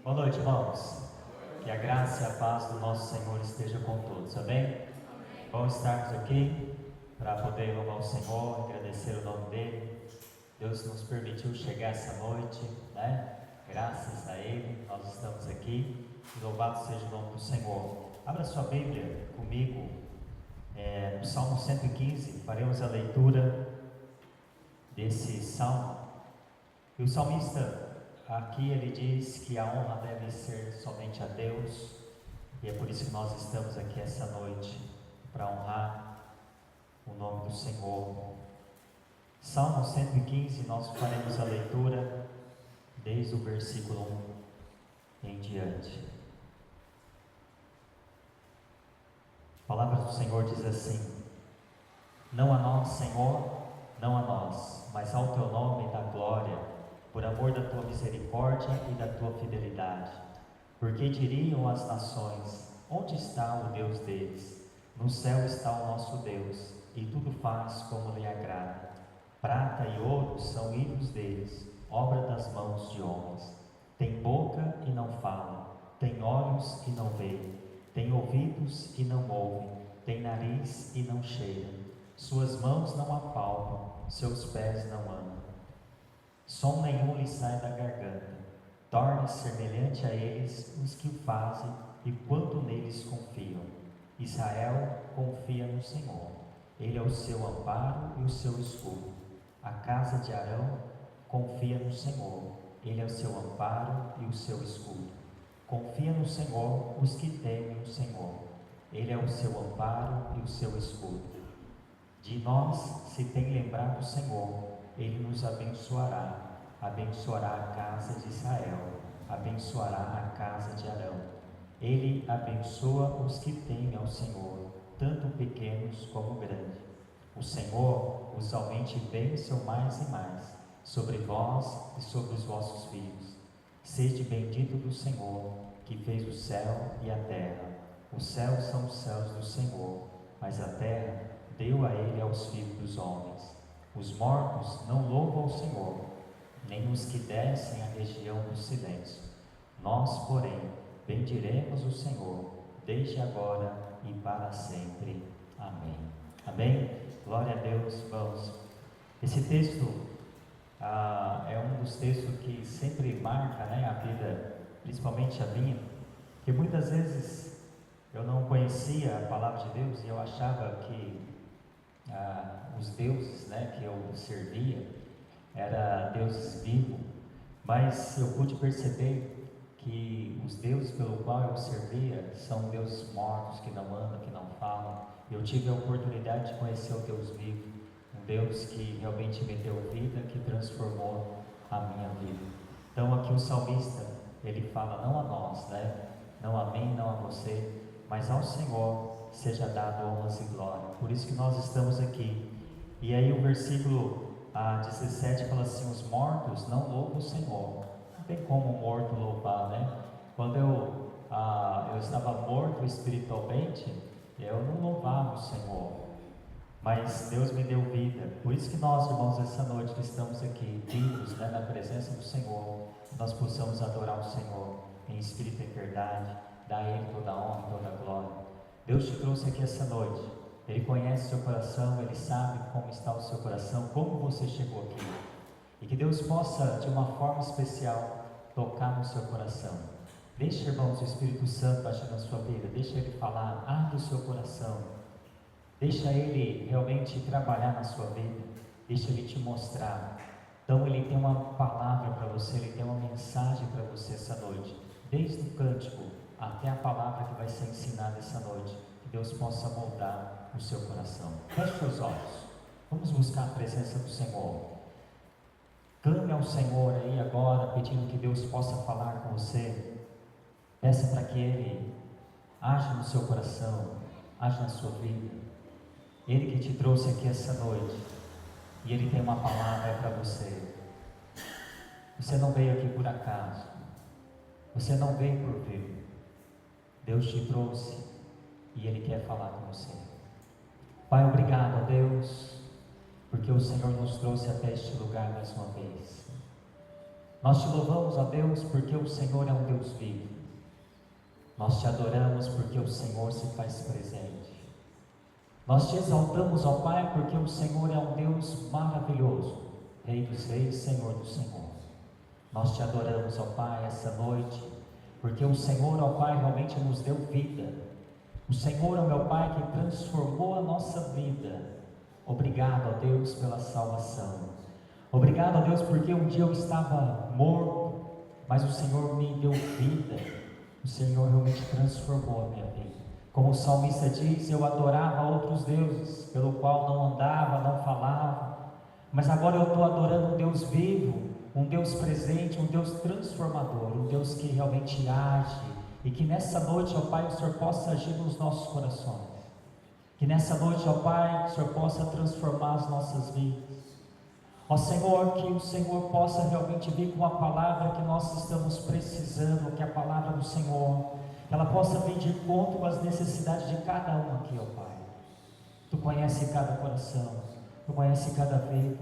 Boa noite, irmãos. Que a graça e a paz do nosso Senhor esteja com todos, amém? Bom estarmos aqui para poder louvar o Senhor, agradecer o nome dEle. Deus nos permitiu chegar essa noite, né? Graças a Ele, nós estamos aqui. E louvado seja o nome do Senhor. Abra sua Bíblia comigo, no Salmo 115, faremos a leitura desse salmo. E o salmista aqui ele diz que a honra deve ser somente a Deus, e é por isso que nós estamos aqui essa noite, para honrar o nome do Senhor. Salmo 115, nós faremos a leitura desde o versículo 1 em diante. A palavra do Senhor diz assim: Não a nós, Senhor, não a nós, mas ao teu nome dá glória, por amor da tua misericórdia e da tua fidelidade. Porque diriam as nações: onde está o Deus deles? No céu está o nosso Deus, e tudo faz como lhe agrada. Prata e ouro são ídolos deles, obra das mãos de homens. Tem boca e não fala, tem olhos e não veem, tem ouvidos e não ouvem, tem nariz e não cheira. Suas mãos não apalpam, seus pés não andam. Som nenhum lhe sai da garganta. Torne semelhante a eles os que o fazem e quanto neles confiam. Israel confia no Senhor. Ele é o seu amparo e o seu escudo. A casa de Arão confia no Senhor. Ele é o seu amparo e o seu escudo. Confia no Senhor os que temem o Senhor. Ele é o seu amparo e o seu escudo. De nós se tem lembrado o Senhor. Ele nos abençoará, abençoará a casa de Israel, abençoará a casa de Arão. Ele abençoa os que temem ao Senhor, tanto pequenos como grandes. O Senhor os aumente bênção mais e mais, sobre vós e sobre os vossos filhos. Sede bendito do Senhor, que fez o céu e a terra. Os céus são os céus do Senhor, mas a terra deu a ele aos filhos dos homens. Os mortos não louvam o Senhor, nem os que descem à região do silêncio. Nós, porém, bendiremos o Senhor, desde agora e para sempre. Amém. Amém? Glória a Deus, vamos. Esse texto é um dos textos que sempre marca, né, a vida, principalmente a minha, porque muitas vezes eu não conhecia a palavra de Deus e eu achava que os deuses, né, que eu servia era deuses vivos, mas eu pude perceber que os deuses pelo qual eu servia são deuses mortos, que não andam, que não falam. Eu tive a oportunidade de conhecer o Deus vivo, um Deus que realmente me deu vida, que transformou a minha vida. Então aqui o salmista, ele fala não a nós, né, não a mim, não a você, mas ao Senhor seja dado honras e glória. Por isso que nós estamos aqui. E aí o versículo 17 fala assim: os mortos não louvam o Senhor. Não tem como um morto louvar, né? Quando eu estava morto espiritualmente, eu não louvava o Senhor, mas Deus me deu vida. Por isso que nós, irmãos, essa noite que estamos aqui, vivos, né, na presença do Senhor, nós possamos adorar o Senhor em espírito e verdade, dar a Ele toda a honra e toda a glória. Deus te trouxe aqui essa noite, Ele conhece o seu coração, Ele sabe como está o seu coração, como você chegou aqui, e que Deus possa, de uma forma especial, tocar no seu coração. Deixa, irmãos, o Espírito Santo agir na sua vida, deixa Ele falar, abre o seu coração, deixa Ele realmente trabalhar na sua vida, deixa Ele te mostrar. Então Ele tem uma palavra para você, Ele tem uma mensagem para você essa noite, desde o cântico até a palavra que vai ser ensinada essa noite. Que Deus possa moldar o seu coração. Feche seus olhos, vamos buscar a presença do Senhor. Clame ao Senhor aí agora, pedindo que Deus possa falar com você. Peça para que Ele age no seu coração, age na sua vida. Ele que te trouxe aqui essa noite, e Ele tem uma palavra para você. Você não veio aqui por acaso, você não veio por vir. Deus te trouxe e Ele quer falar com você. Pai, obrigado a Deus, porque o Senhor nos trouxe até este lugar mais uma vez. Nós te louvamos, ó Deus, porque o Senhor é um Deus vivo. Nós te adoramos porque o Senhor se faz presente. Nós te exaltamos, ó Pai, porque o Senhor é um Deus maravilhoso, Rei dos reis, Senhor dos senhores. Nós te adoramos, ó Pai, essa noite, porque o Senhor, ó Pai, realmente nos deu vida. O Senhor, ó meu Pai, que transformou a nossa vida. Obrigado, ó Deus, pela salvação. Obrigado, ó Deus, porque um dia eu estava morto, mas o Senhor me deu vida. O Senhor realmente transformou a minha vida. Como o salmista diz, eu adorava outros deuses, pelo qual não andava, não falava, mas agora eu estou adorando um Deus vivo, um Deus presente, um Deus transformador, um Deus que realmente age, e que nessa noite, ó Pai, o Senhor possa agir nos nossos corações, que nessa noite, ó Pai, o Senhor possa transformar as nossas vidas, ó Senhor, que o Senhor possa realmente vir com a palavra que nós estamos precisando, que a palavra do Senhor, ela possa vir de encontro com as necessidades de cada um aqui, ó Pai. Tu conhece cada coração, Tu conhece cada vida.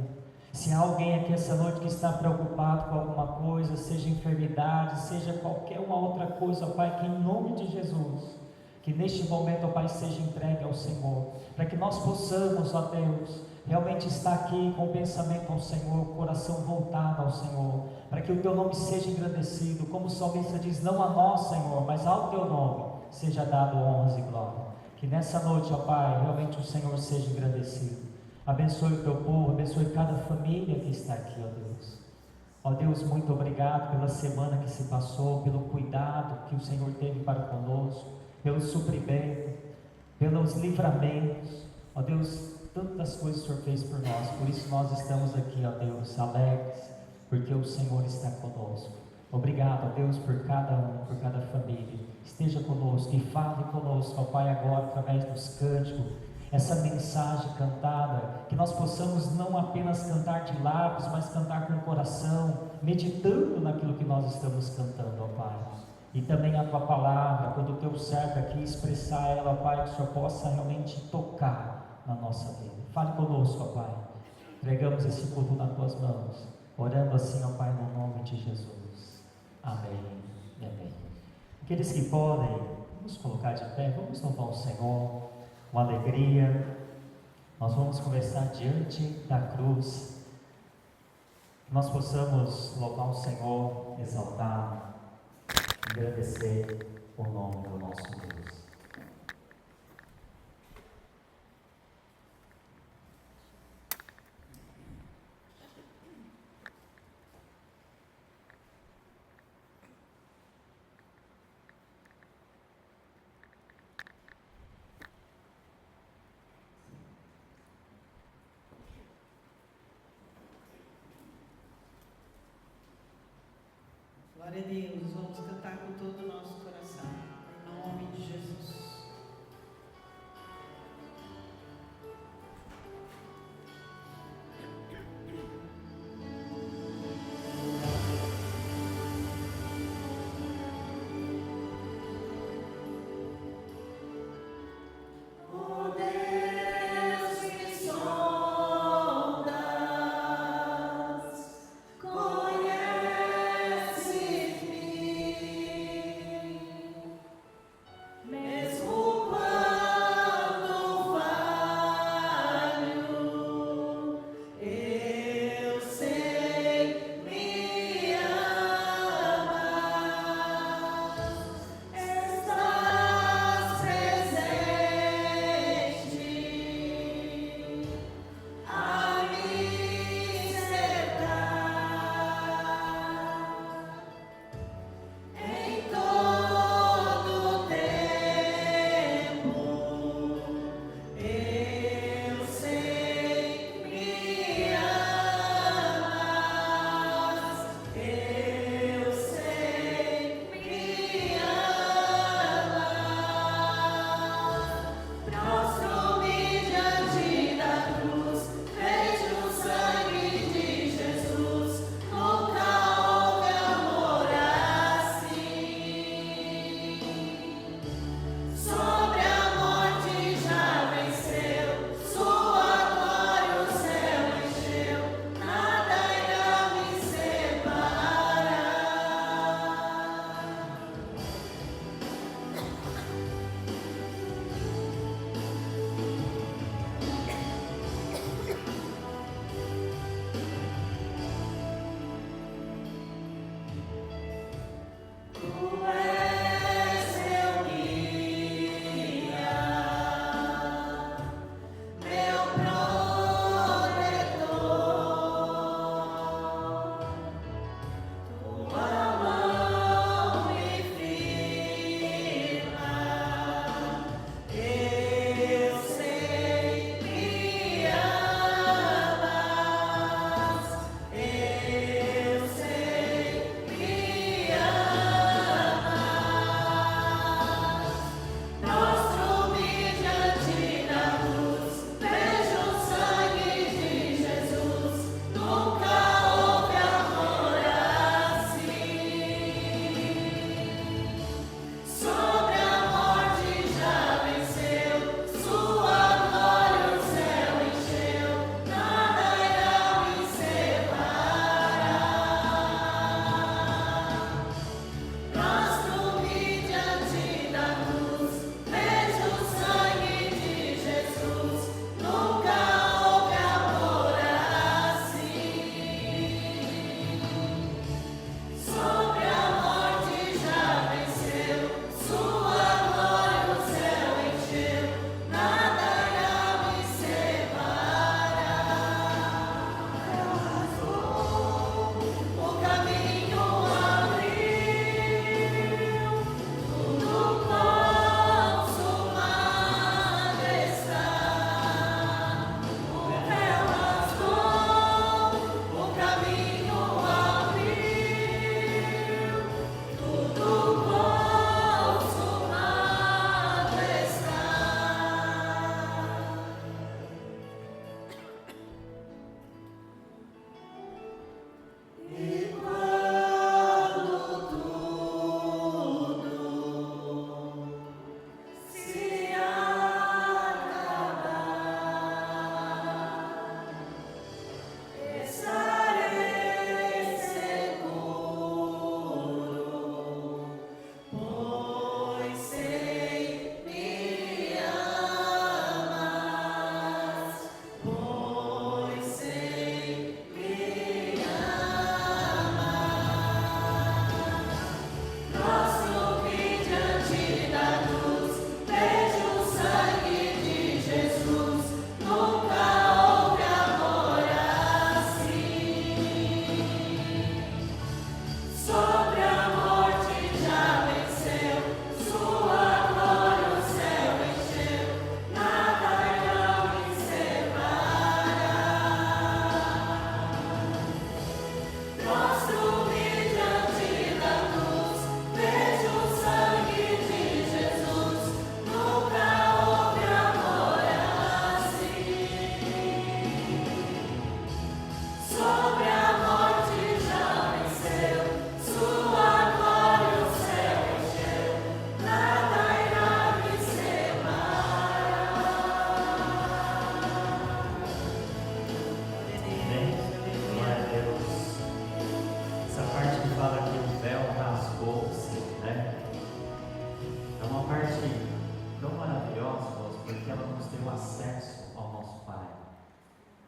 Se há alguém aqui essa noite que está preocupado com alguma coisa, seja enfermidade, seja qualquer uma outra coisa, ó Pai, que em nome de Jesus, que neste momento, ó Pai, seja entregue ao Senhor, para que nós possamos, ó Deus, realmente estar aqui com o pensamento ao Senhor, o coração voltado ao Senhor, para que o Teu nome seja engrandecido, como o salmista diz, não a nós, Senhor, mas ao Teu nome seja dado honras e glória. Que nessa noite, ó Pai, realmente o Senhor seja engrandecido. Abençoe o Teu povo, abençoe cada família que está aqui, ó Deus. Ó Deus, muito obrigado pela semana que se passou, pelo cuidado que o Senhor teve para conosco, pelo suprimento, pelos livramentos. Ó Deus, tantas coisas o Senhor fez por nós, por isso nós estamos aqui, ó Deus, alegres, porque o Senhor está conosco. Obrigado, ó Deus, por cada um, por cada família. Esteja conosco e fale conosco, ó Pai, agora através dos cânticos, essa mensagem cantada, que nós possamos não apenas cantar de lábios, mas cantar com o coração, meditando naquilo que nós estamos cantando, ó Pai. E também a Tua palavra, quando o Teu servo aqui expressar ela, ó Pai, que o Senhor possa realmente tocar na nossa vida. Fale conosco, ó Pai. Entregamos esse culto nas Tuas mãos, orando assim, ó Pai, no nome de Jesus. Amém e amém. Aqueles que podem, vamos colocar de pé, vamos louvar o Senhor. Uma alegria, nós vamos começar diante da cruz, que nós possamos louvar o Senhor, exaltar, agradecer o nome do nosso Deus. Glória a Deus, vamos cantar com todo o nosso coração, em nome de Jesus. Mesmo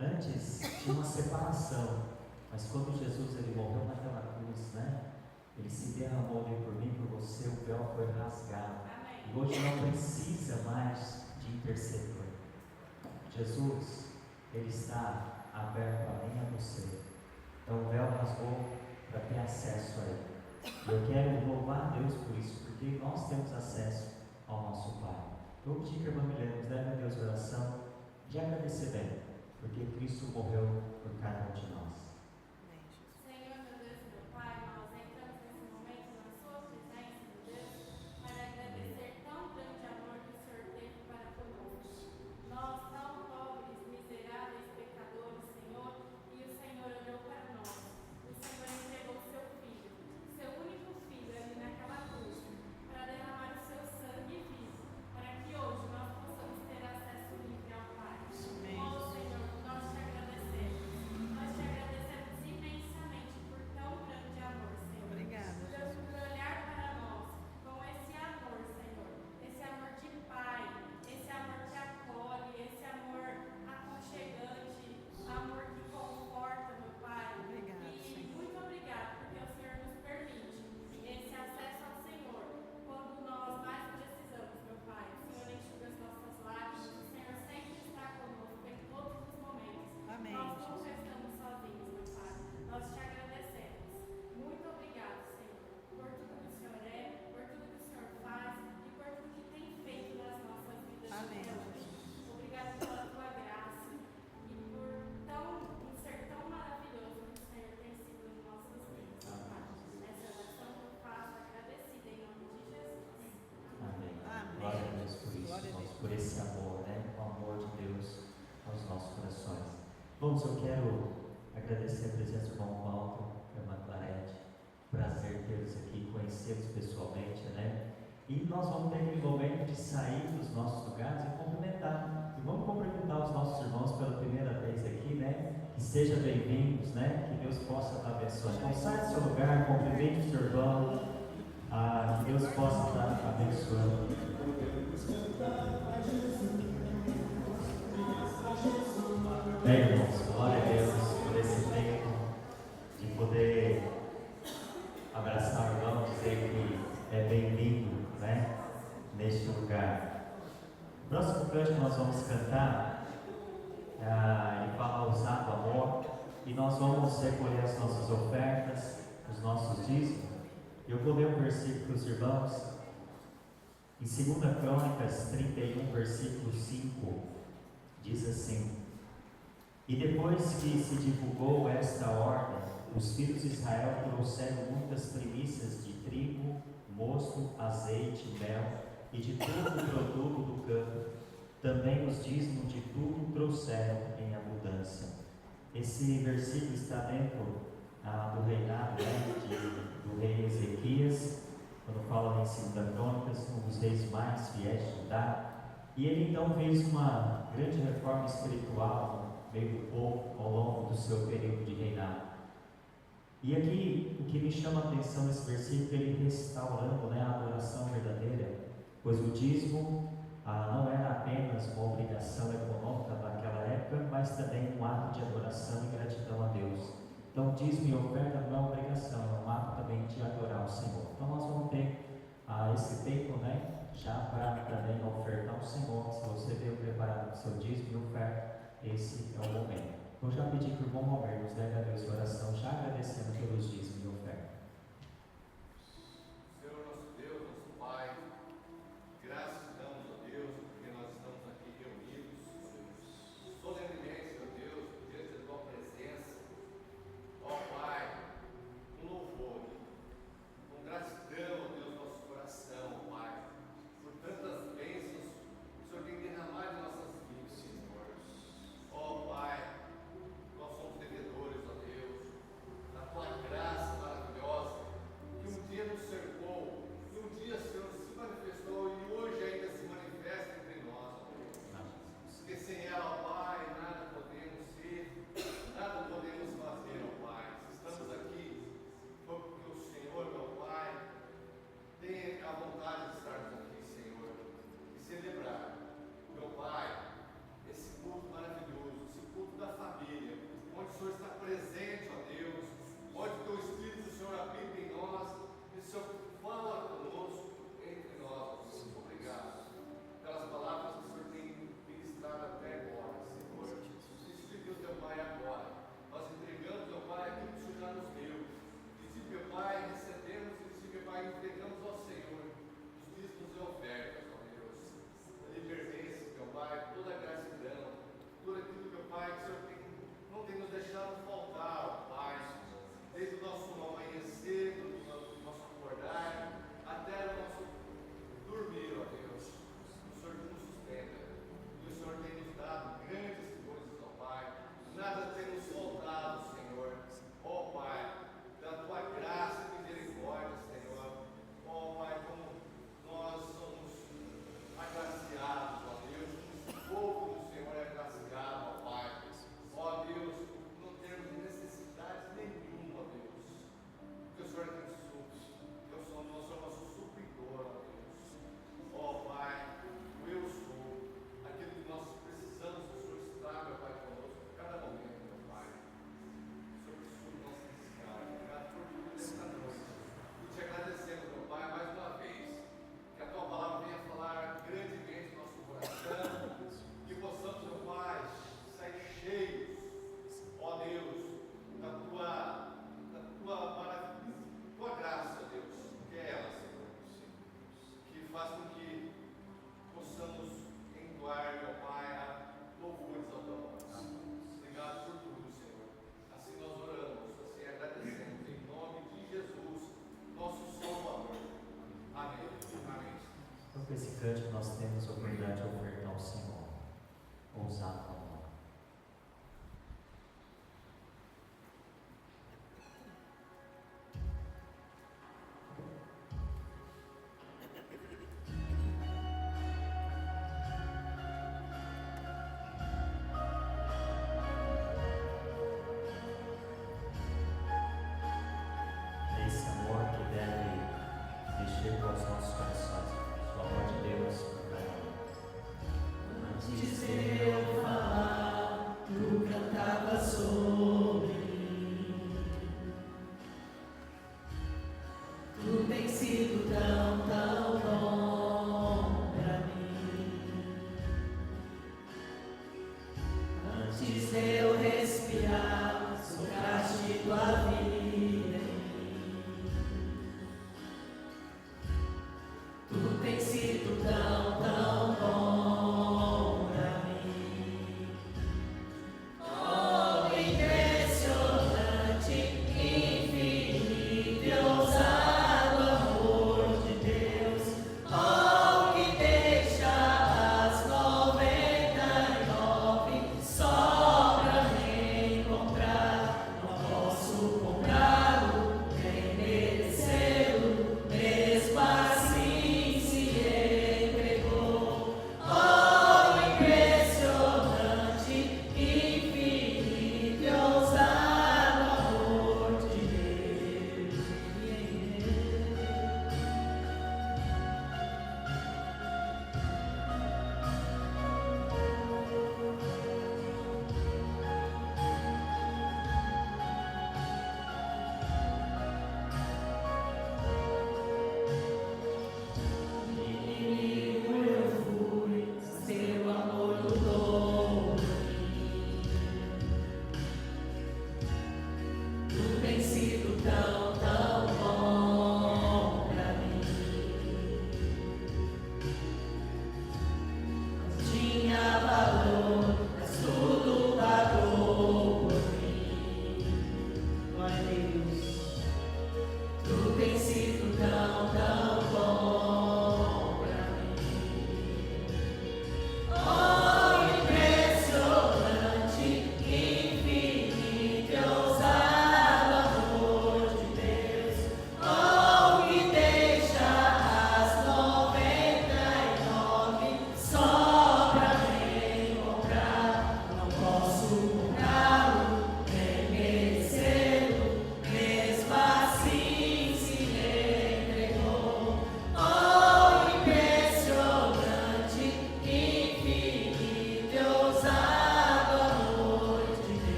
Antes tinha uma separação, mas quando Jesus ele morreu naquela cruz, né? Ele se derramou ali por mim, por você, o véu foi rasgado. E hoje não precisa mais de intercessor. Jesus, ele está aberto a mim e a você. Então o véu rasgou para ter acesso a ele. E eu quero louvar a Deus por isso, porque nós temos acesso ao nosso Pai. Eu vou pedir que irmãos leve a Deus oração de agradecimento, porque Cristo morreu por cada um de nós. Senhor, meu Deus e meu Pai, nós entramos nesse momento na sua presença, meu Deus, para agradecer tão grande amor que o Senhor teve para conosco. Nós, tão pobres, miseráveis, pecadores, Senhor, e o Senhor olhou para nós. O Senhor entregou o seu Filho, seu único Filho ali naquela cruz, para derramar o seu sangue vivo, para que hoje nós possamos ter acesso livre ao Pai. Oh, Senhor, nós te agradecemos. Nós te agradecemos imensamente por tão grande amor, Senhor. Obrigada, Por olhar para nós com esse amor, Senhor. Esse amor de Pai, esse amor que acolhe, esse amor aconchegante, amor que conforta, meu Pai. Obrigada, E Senhor. muito obrigado, porque o Senhor nos permite esse acesso ao Senhor quando nós mais precisamos, meu Pai. O Senhor enxuga as nossas lágrimas, o Senhor sempre está conosco em todos os momentos. Amém, Nós nunca Jesus. estamos sozinhos, meu Pai. Nós te agradecemos. Muito obrigado, Senhor, por tudo que o Senhor é, por tudo que o Senhor faz e por tudo que tem feito nas nossas vidas. Amém, até hoje. Jesus. Obrigado pela tua graça e por um ser tão maravilhoso que o Senhor tem sido em nossas vidas, meu Pai. Essa oração que eu faço agradecida em nome de Jesus. Amém. Amém. Glória a Deus por isso, Glória a irmãos, Deus. por esse amor, né? O amor de Deus aos nossos corações. Vamos, eu quero agradecer a presença do irmão Walter, da irmã Clarete. Prazer tê-los aqui, conhecê-los pessoalmente, né? E nós vamos ter aquele momento de sair dos nossos lugares e cumprimentar. E vamos cumprimentar os nossos irmãos pela primeira vez aqui, né? Que sejam bem-vindos, né? Que Deus possa estar abençoando. Então, sai do seu lugar, cumprimente o seu irmão. Que Deus possa estar abençoando. Bem, irmãos, glória a Deus por esse tempo de poder abraçar o irmão, dizer que é bem-vindo, né? Neste lugar. O próximo canto que nós vamos cantar, ele fala ousado amor, e nós vamos recolher as nossas ofertas, os nossos dízimos. Eu vou ler um versículo para os irmãos, em 2 Crônicas 31, versículo 5, diz assim: E depois que se divulgou esta ordem, os filhos de Israel trouxeram muitas primícias de trigo, mosto, azeite, mel e de todo o produto do campo. Também os dízimos de tudo trouxeram em abundância. Esse versículo está dentro do reinado, né, do rei Ezequias, quando fala em 2 Crônicas, um dos reis mais fiéis de Judá. E ele então fez uma grande reforma espiritual no meio do povo ao longo do seu período de reinado. E aqui o que me chama a atenção nesse versículo é ele restaurando, né, a adoração verdadeira, pois o dízimo não era apenas uma obrigação econômica daquela época, mas também um ato de adoração e gratidão a Deus. Então, dízimo e oferta não é uma obrigação, é um ato também de adorar o Senhor. Então, nós vamos ter esse tempo, né, já para também ofertar ao Senhor. Se você veio preparado com o seu dízimo e oferta, esse é o momento. Eu já pedi para o irmão Roberto nos leve a Deus em oração, já agradecendo pelos dízimos e oferta. com esse cântico nós temos a oportunidade de ofertar ao Senhor, ousar no amor. Esse amor que deve mexer com os nossos corações, o amor de Deus para nós. Antes de eu falar, tu cantava sobre mim. Tu tens sido tão, tão bom pra mim. Antes de eu respirar, sopraste tua vida em mim. Tu tens sido tão, tão bom pra mim. Oh, impressionante, infinito e ousado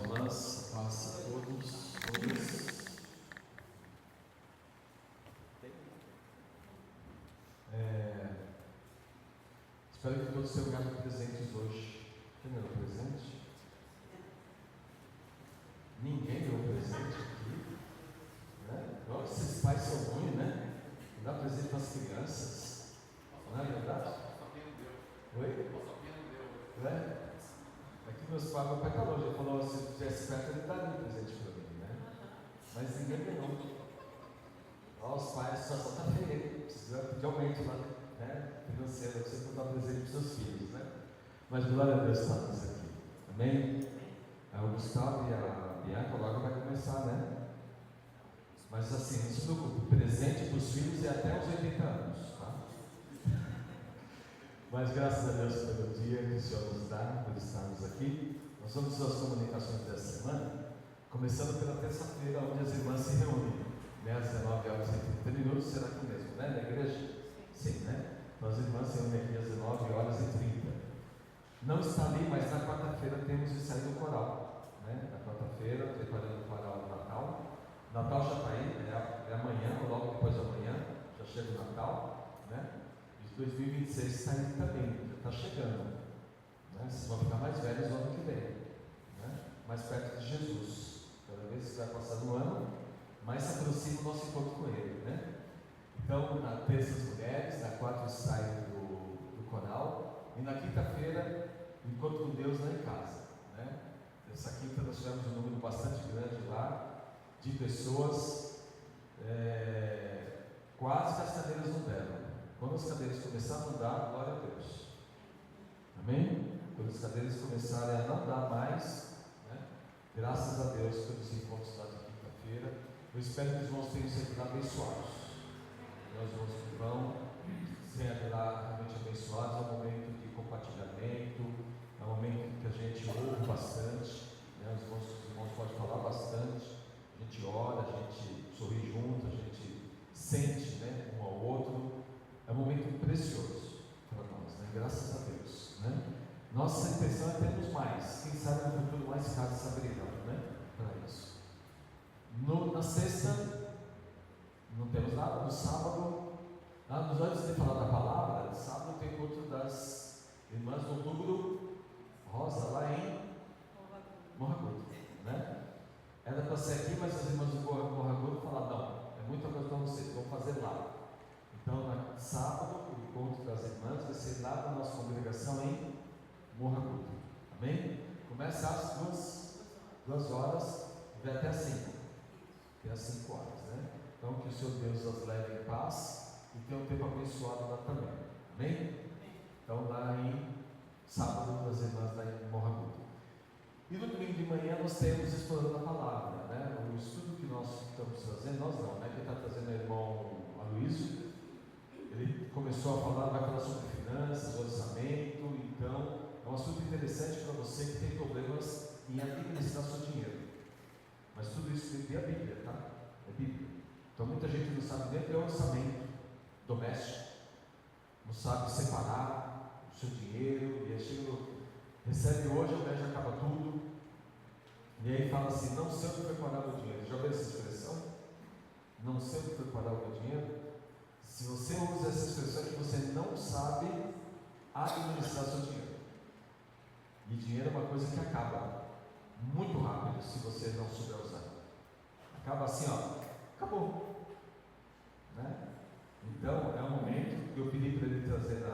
irmãs, a paz a todos. Espero que todos tenham ganhado presentes hoje. Quem ganhou presente? Ninguém ganhou presente aqui, né? Olha, esses pais são ruins, né? Não dá presente para as crianças, não é verdade? Oi? É? Aqui meus pais, meu pai está longe, ele falou, se eu estivesse perto, ele daria um presente para mim, né? Mas ninguém ganhou. Ó, os pais, a situação está feia, precisa pedir aumento lá, né? Financeiro, você for dar presente para os seus filhos, né? Mas glória a Deus está nós aqui, amém? O Gustavo e a Bianca logo vai começar, né? Mas assim, não se preocupe, presente para os filhos é até os 80 anos, tá? Mas graças a Deus pelo dia que o Senhor nos dá, por estarmos aqui. Nós vamos às comunicações dessa semana, começando pela terça-feira, onde as irmãs se reúnem, né? Às 19 horas e 30 minutos, será aqui mesmo, né? Na igreja? Sim, né? Então as irmãs se reúnem aqui às 19 horas e 30. Não está ali, mas na quarta-feira temos o ensaio do coral, né? Na quarta-feira, preparando o coral do Natal. Natal já está aí, é amanhã, ou logo depois de amanhã, já chega o Natal, né? E 2026 está aí também, já está chegando, né? Vocês vão ficar mais velhos no ano que vem, né? Mais perto de Jesus. Cada vez que vai passando o ano, mais se aproxima o nosso encontro com Ele, né? Então, na terça as mulheres, na quarta o ensaio do coral, e na quinta-feira, encontro com Deus lá em casa, né? Essa quinta nós tivemos um número bastante grande lá, de pessoas, quase que as cadeiras não deram. Quando as cadeiras começaram a não dar, glória a Deus, amém? Quando as cadeiras começarem a não dar mais, né? Graças a Deus pelos encontros lá de quinta-feira, eu espero que os irmãos tenham sido abençoados. Nós vão ser lá realmente abençoados. É um momento de compartilhamento, é um momento que a gente ouve bastante, né? Os irmãos podem falar bastante, a gente ora, a gente sorri junto, a gente sente, né, um ao outro. É um momento precioso para nós, né? Graças a Deus, né? Nossa intenção é termos mais, quem sabe no futuro mais casas abrirão, né? Para isso. Na sexta não temos nada. No sábado, antes de falar da palavra, no sábado tem outro das irmãs do Outubro Rosa, lá em Morragudo, né? Era para ser aqui, mas as irmãs do Morragudo falaram, não, é muita coisa para vocês, vão fazer lá. Então, no sábado, o encontro das irmãs vai ser lá na nossa congregação em Morragudo, amém? Começa às 2 horas e vai até às 5, até às 5 horas, né? Então, que o Senhor Deus as leve em paz e tenha um tempo abençoado lá também, amém? Então, lá em sábado, das irmãs lá em Morragudo. E no domingo de manhã nós temos Explorando a Palavra, né? O estudo que nós estamos trazendo, nós não, né? Quem está trazendo é o irmão Aloysio. Ele começou a falar, vai falar sobre finanças, orçamento. Então, é um assunto interessante para você que tem problemas em administrar seu dinheiro. Mas tudo isso tem que ter a Bíblia, tá? É Bíblia. Então, muita gente não sabe nem ter orçamento doméstico, não sabe separar o seu dinheiro, e aí chega, recebe hoje, amanhã já acaba tudo, e aí fala assim, não sei onde foi parar o meu dinheiro. Já ouviu essa expressão? Não sei onde foi parar o meu dinheiro? Se você usa essa expressão, é que você não sabe administrar seu dinheiro. E dinheiro é uma coisa que acaba muito rápido se você não souber usar. Acaba assim, ó, acabou, né? Então é um momento que eu pedi para ele trazer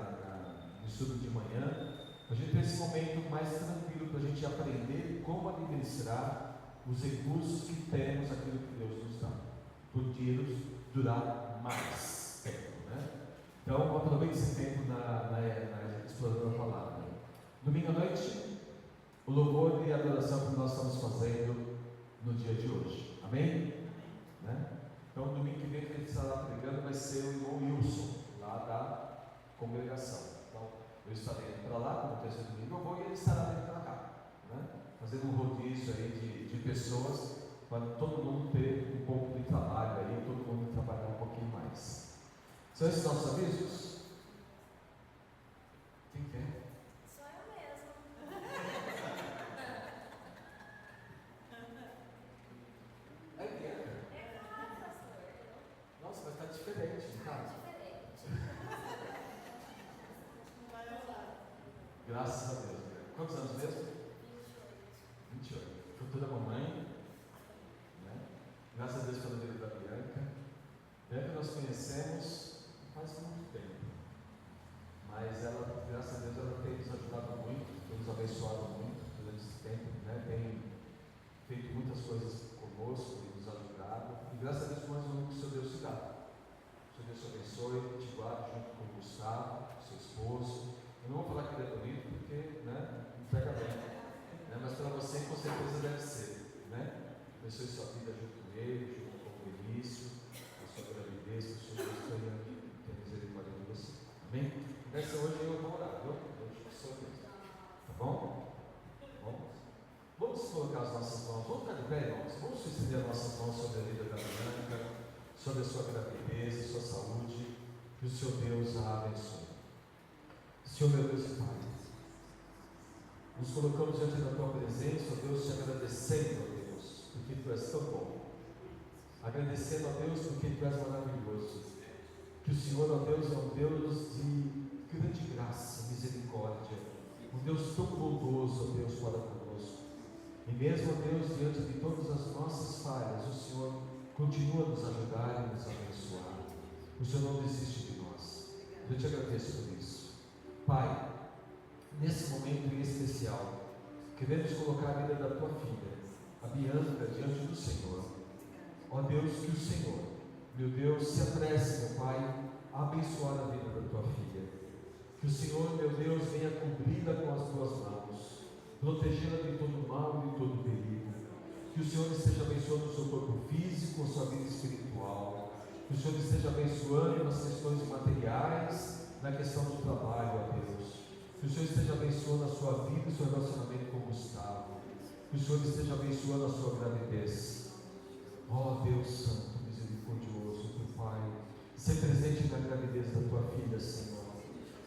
no estudo de manhã, a gente ter esse momento mais tranquilo para a gente aprender como administrar os recursos que temos, aquilo que Deus nos dá, por dinheiro durar mais tempo, né? Então aproveite esse tempo explorando a palavra. Domingo à noite, o louvor e a adoração que nós estamos fazendo no dia de hoje, amém? Né? Então domingo que vem que a gente estará pregando vai ser o irmão Wilson, lá da congregação. Então eu estarei indo para lá, no terceiro domingo eu vou, e ele estará vindo para cá, né? Fazendo um rodízio aí de pessoas, para todo mundo ter um pouco de trabalho aí, todo mundo trabalhar um pouquinho mais. São esses nossos avisos? Quem quer? Sou eu mesmo. casa. Graças a Deus. Quantos anos mesmo? 28. Futura mamãe. Né? Graças a Deus pela vida da Bianca. Bianca nós conhecemos faz muito tempo. Mas ela, graças a Deus, ela tem nos ajudado muito, tem nos abençoado muito durante esse tempo, né? Tem feito muitas coisas conosco e nos ajudado. E graças a Deus, mais um que o Senhor Deus te dá. O Senhor Deus te abençoe, te guarde junto com o Gustavo, seu esposo. Eu não vou falar que ele é bonito, porque, né, não pega bem. Né? Mas para você, com certeza, deve ser. Né? Abençoe sua vida junto com ele, junto com o Vinícius, a sua gravidez, que o Senhor Deus tenha misericórdia de você. Amém? Nessa hoje eu vou orar, viu? Hoje que sou Deus. Tá bom? Vamos colocar as nossas mãos, vamos ficar de pé, irmãos. Vamos estender as nossas mãos sobre a vida da Bianca, sobre a sua gravidez, a sua saúde. Que o Senhor Deus a abençoe. Senhor, meu Deus e Pai, nos colocamos diante da Tua presença, ó Deus, te agradecendo, ó Deus, porque Tu és tão bom. Agradecendo, ó Deus, porque Tu és maravilhoso. Que o Senhor, ó Deus, é um Deus de grande graça, misericórdia. Um Deus tão bondoso, ó Deus, para conosco. E mesmo, ó Deus, diante de todas as nossas falhas, o Senhor continua a nos ajudar e nos abençoar. O Senhor não desiste de nós. Eu te agradeço por isso. Pai, nesse momento em especial, queremos colocar a vida da Tua filha, a Bianca, diante do Senhor. Ó Deus, que o Senhor, meu Deus, se apresse, meu Pai, a abençoar a vida da Tua filha. Que o Senhor, meu Deus, venha cobri-la com as Tuas mãos, protegê-la de todo mal e de todo perigo. Que o Senhor esteja abençoando o seu corpo físico, a sua vida espiritual. Que o Senhor esteja abençoando nas questões materiais, na questão do trabalho, ó Deus. Que o Senhor esteja abençoando a sua vida e o seu relacionamento com o Gustavo. Que o Senhor esteja abençoando a sua gravidez. Ó Deus Santo, misericordioso, Teu Pai, ser presente na gravidez da Tua filha, Senhor.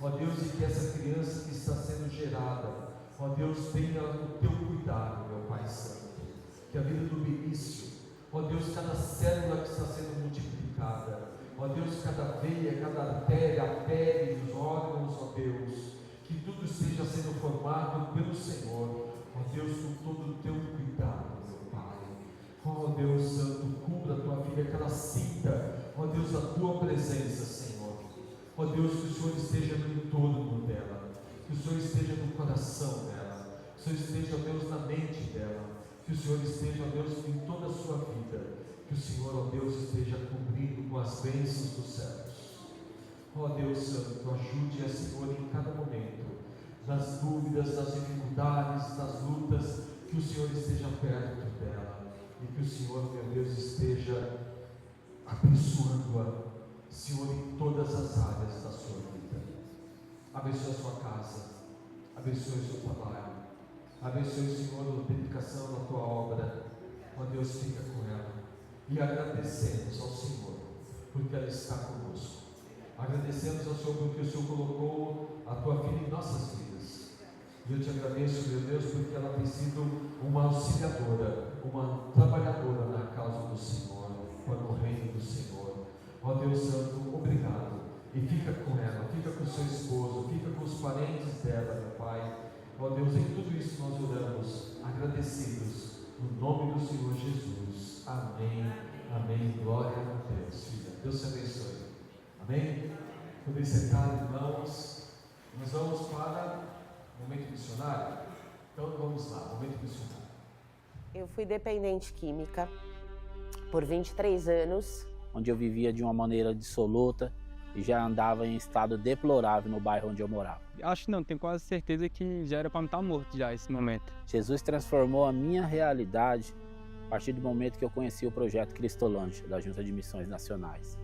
Ó Deus, e que essa criança que está sendo gerada, ó Deus, tenha o Teu cuidado, meu Pai Santo. Que a vida do Vinícius, ó Deus, cada célula que está sendo multiplicada, ó Deus, cada veia, cada artéria, a pele, os órgãos, ó Deus, que tudo esteja sendo formado pelo Senhor, ó Deus, com todo o Teu cuidado, meu Pai. Ó Deus Santo, cubra a Tua filha, que ela sinta, ó Deus, a Tua presença, Senhor. Ó Deus, que o Senhor esteja no entorno dela, que o Senhor esteja no coração dela, que o Senhor esteja, ó Deus, na mente dela, que o Senhor esteja, ó Deus, em toda a sua vida. Que o Senhor, ó Deus, esteja cobrindo com as bênçãos dos céus. Ó Deus Santo, ajude a Senhor em cada momento, nas dúvidas, nas dificuldades, nas lutas, que o Senhor esteja perto dela e que o Senhor, meu Deus, esteja abençoando-a, Senhor, em todas as áreas da sua vida. Abençoe a sua casa, abençoe o seu trabalho, abençoe, Senhor, a dedicação da Tua obra. Ó Deus, fica com ela. E agradecemos ao Senhor, porque ela está conosco. Agradecemos ao Senhor, porque o Senhor colocou a Tua filha em nossas vidas. E eu te agradeço, meu Deus, porque ela tem sido uma auxiliadora, uma trabalhadora na causa do Senhor, para o reino do Senhor. Ó Deus Santo, obrigado. E fica com ela, fica com o seu esposo, fica com os parentes dela, meu Pai. Ó Deus, em tudo isso nós oramos, agradecidos, no nome do Senhor Jesus. Amém, amém, glória a Deus, filha. Deus te abençoe. Amém? Podem sentar, irmãos. Nós vamos para o momento missionário. Então vamos lá, momento missionário. Eu fui dependente química por 23 anos. Onde eu vivia de uma maneira dissoluta e já andava em estado deplorável no bairro onde eu morava. Acho que não, tenho quase certeza que já era para me estar morto já esse momento. Jesus transformou a minha realidade a partir do momento que eu conheci o projeto Cristolândia, da Junta de Missões Nacionais.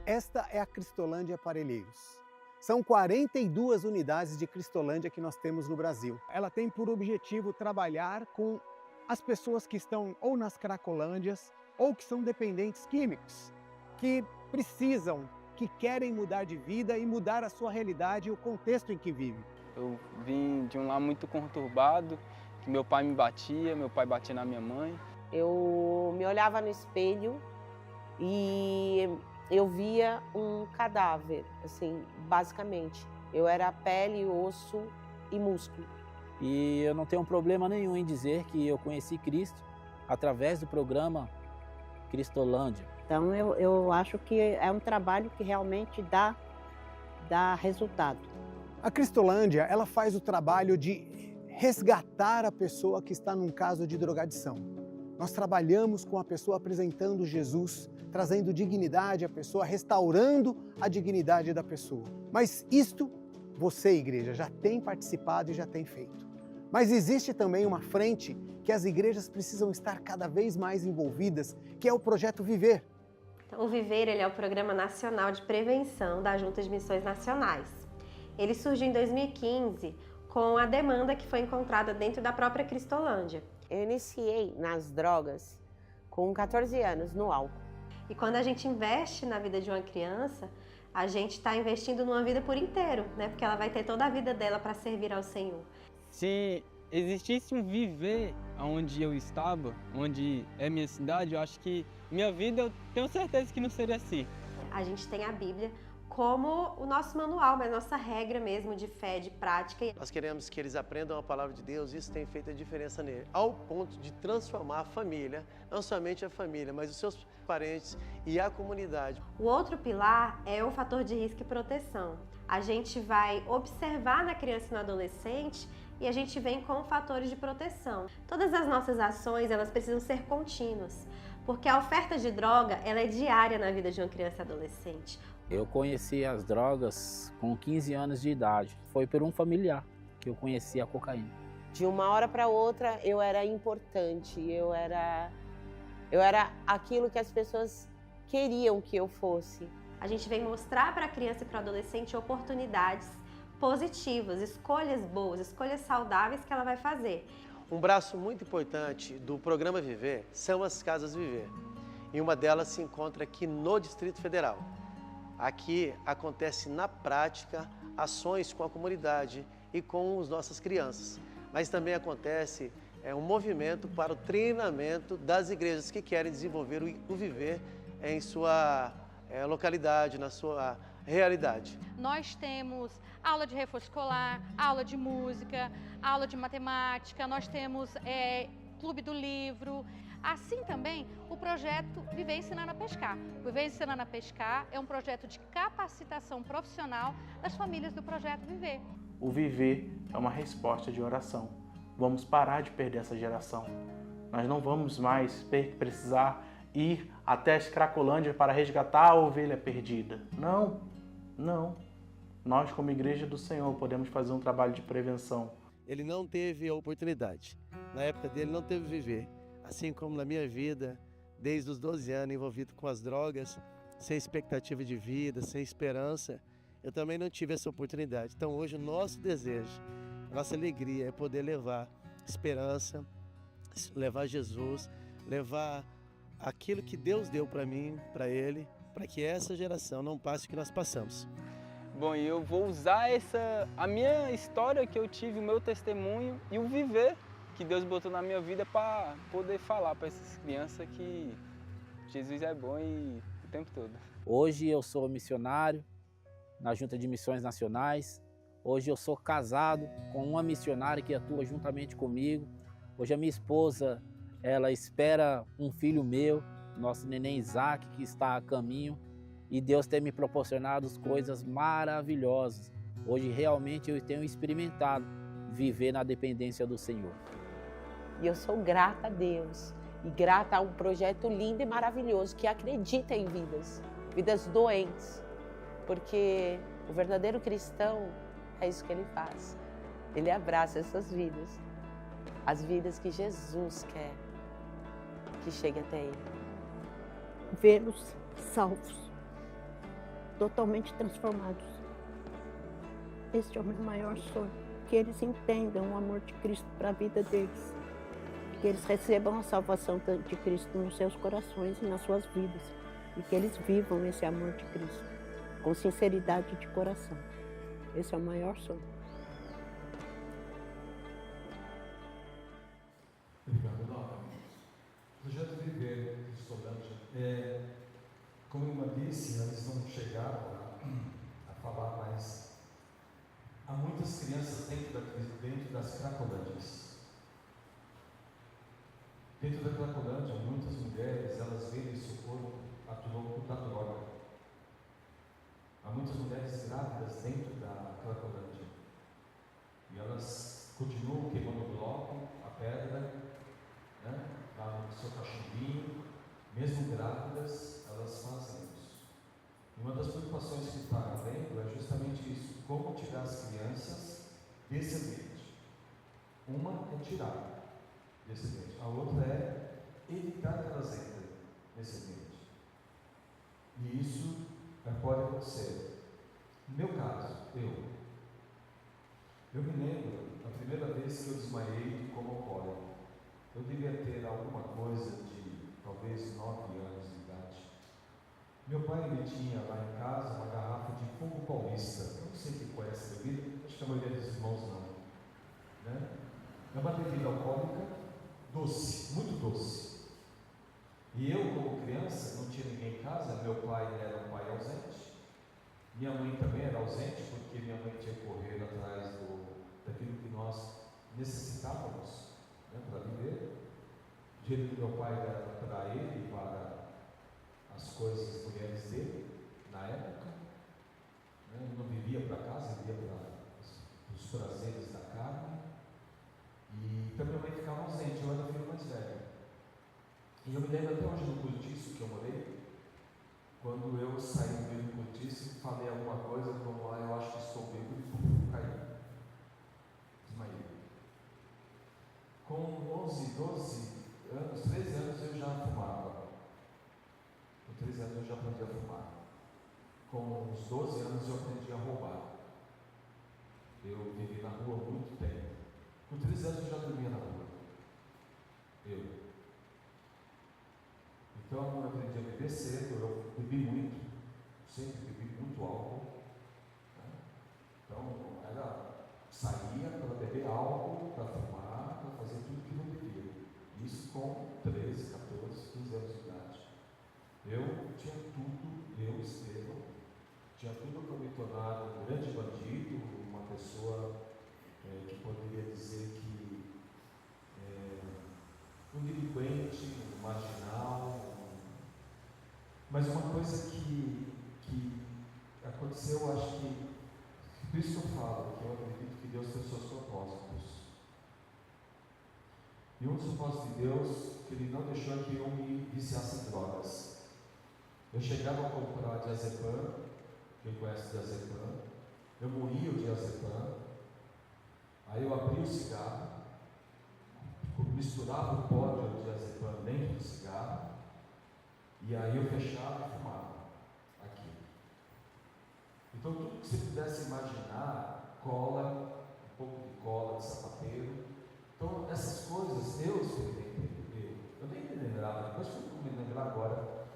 Esta é a Cristolândia Parelheiros. São 42 unidades de Cristolândia que nós temos no Brasil. Ela tem por objetivo trabalhar com as pessoas que estão ou nas cracolândias ou que são dependentes químicos, que precisam, que querem mudar de vida e mudar a sua realidade e o contexto em que vive. Eu vim de um lar muito conturbado, que meu pai me batia, meu pai batia na minha mãe. Eu me olhava no espelho e eu via um cadáver, assim, basicamente. Eu era pele, osso e músculo. E eu não tenho problema nenhum em dizer que eu conheci Cristo através do programa Cristolândia. Então eu acho que é um trabalho que realmente dá resultado. A Cristolândia, ela faz o trabalho de resgatar a pessoa que está num caso de drogadição. Nós trabalhamos com a pessoa apresentando Jesus, trazendo dignidade à pessoa, restaurando a dignidade da pessoa. Mas isto, você, igreja, já tem participado e já tem feito. Mas existe também uma frente que as igrejas precisam estar cada vez mais envolvidas, que é o Projeto Viver. O Viver ele é o Programa Nacional de Prevenção da Junta de Missões Nacionais. Ele surgiu em 2015 com a demanda que foi encontrada dentro da própria Cristolândia. Eu iniciei nas drogas com 14 anos, no álcool. E quando a gente investe na vida de uma criança, a gente está investindo numa vida por inteiro, né? Porque ela vai ter toda a vida dela para servir ao Senhor. Se existisse um viver onde eu estava, onde é minha cidade, eu acho que minha vida, eu tenho certeza que não seria assim. A gente tem a Bíblia como o nosso manual, mas nossa regra mesmo de fé, de prática. Nós queremos que eles aprendam a palavra de Deus, isso tem feito a diferença nele, ao ponto de transformar a família, não somente a família, mas os seus parentes e a comunidade. O outro pilar é o fator de risco e proteção. A gente vai observar na criança e no adolescente e a gente vem com fatores de proteção. Todas as nossas ações, elas precisam ser contínuas, porque a oferta de droga, ela é diária na vida de uma criança e adolescente. Eu conheci as drogas com 15 anos de idade. Foi por um familiar que eu conheci a cocaína. De uma hora para outra, eu era importante, eu era aquilo que as pessoas queriam que eu fosse. A gente vem mostrar para a criança e para o adolescente oportunidades positivas, escolhas boas, escolhas saudáveis que ela vai fazer. Um braço muito importante do Programa Viver são as Casas Viver. E uma delas se encontra aqui no Distrito Federal. Aqui acontece na prática ações com a comunidade e com as nossas crianças. Mas também acontece um movimento para o treinamento das igrejas que querem desenvolver o viver em sua localidade, na sua realidade. Nós temos aula de reforço escolar, aula de música, aula de matemática, nós temos clube do livro. Assim também o projeto Viver Ensinando a Pescar. O Viver Ensinando a Pescar é um projeto de capacitação profissional das famílias do projeto Viver. O Viver é uma resposta de oração. Vamos parar de perder essa geração. Nós não vamos mais precisar ir até a Cracolândia para resgatar a ovelha perdida. Não, não. Nós, como Igreja do Senhor, podemos fazer um trabalho de prevenção. Ele não teve a oportunidade. Na época dele não teve Viver. Assim como na minha vida, desde os 12 anos envolvido com as drogas, sem expectativa de vida, sem esperança, eu também não tive essa oportunidade. Então hoje o nosso desejo, a nossa alegria é poder levar esperança, levar Jesus, levar aquilo que Deus deu para mim, para ele, para que essa geração não passe o que nós passamos. Bom, e eu vou usar a minha história que eu tive, o meu testemunho e o viver que Deus botou na minha vida para poder falar para essas crianças que Jesus é bom e o tempo todo. Hoje eu sou missionário na Junta de Missões Nacionais. Hoje eu sou casado com uma missionária que atua juntamente comigo. Hoje a minha esposa, ela espera um filho meu, nosso neném Isaac, que está a caminho. E Deus tem me proporcionado coisas maravilhosas. Hoje realmente eu tenho experimentado viver na dependência do Senhor. E eu sou grata a Deus e grata a um projeto lindo e maravilhoso que acredita em vidas doentes, porque o verdadeiro cristão é isso que ele faz. Ele abraça essas vidas, as vidas que Jesus quer que chegue até ele. Vê-los salvos, totalmente transformados. Este é o meu maior sonho, que eles entendam o amor de Cristo para a vida deles. Que eles recebam a salvação de Cristo nos seus corações e nas suas vidas. E que eles vivam esse amor de Cristo com sinceridade de coração. Esse é o maior sonho. Obrigado, Laura. O projeto Viver Cristolândia é como a irmã disse, eles não chegaram a falar, mas há muitas crianças dentro das Cracolândias. Dentro da Cracolândia, muitas mulheres, elas vendem seu corpo a troco da droga. Há muitas mulheres grávidas dentro da Cracolândia. E elas continuam queimando o bloco, a pedra, né, lá no seu cachumbinho, mesmo grávidas, elas fazem isso. E uma das preocupações que está havendo é justamente isso: como tirar as crianças desse ambiente. Uma é tirar desse ambiente, a outra é evitar que elas entrem nesse ambiente. E isso pode acontecer. No meu caso, eu me lembro a primeira vez que eu desmaiei como alcoólico. Eu devia ter alguma coisa de talvez 9 anos de idade. Meu pai, ele tinha lá em casa uma garrafa de fogo paulista. Eu não sei quem conhece a bebida, acho que a maioria dos irmãos não. Né? É uma bebida alcoólica doce, muito doce. E eu, como criança, não tinha ninguém em casa. Meu pai era um pai ausente. Minha mãe também era ausente, porque minha mãe tinha que correr atrás daquilo que nós necessitávamos, né, para viver. O jeito que meu pai era para ele, para as coisas, mulheres dele, na época, né, ele não vivia para casa, ele vivia para os prazeres da carne. E então minha mãe ficava ausente, eu era o filho mais velho. E eu me lembro até hoje no cortiço que eu morei, quando eu saí do meio do cortiço, falei alguma coisa como: eu acho que estou bêbado, e caí. Desmaiei. Com 11, 12 anos, 13 anos eu já fumava. Com 13 anos eu já aprendi a fumar. Com uns 12 anos eu aprendi a roubar. Eu vivi na rua há muito tempo. Com 13 anos eu já dormia na rua. Então eu aprendi a beber cedo, eu bebi muito, sempre bebi muito álcool. Né? Então saía para beber álcool, para fumar, para fazer tudo que não bebia. Isso com 13, 14, 15 anos de idade. Eu tinha tudo, Estevão, tinha tudo para me tornar um grande bandido, uma pessoa que poderia dizer que um delinquente, um marginal. Mas uma coisa que aconteceu, eu acho que, por isso que eu falo, que eu acredito que Deus tem os seus propósitos. E um dos propósitos de Deus, que Ele não deixou que eu me viciasse em drogas. Eu chegava a comprar diazepam, quem conhece diazepam, eu morria o diazepam, aí eu abria o cigarro, misturava o pó de diazepam dentro do cigarro, e aí eu fechava e fumava aqui. Então tudo que você pudesse imaginar, cola, um pouco de cola de sapateiro. Então essas coisas eu experimentei. Eu nem me lembrava, depois que eu me lembrar agora.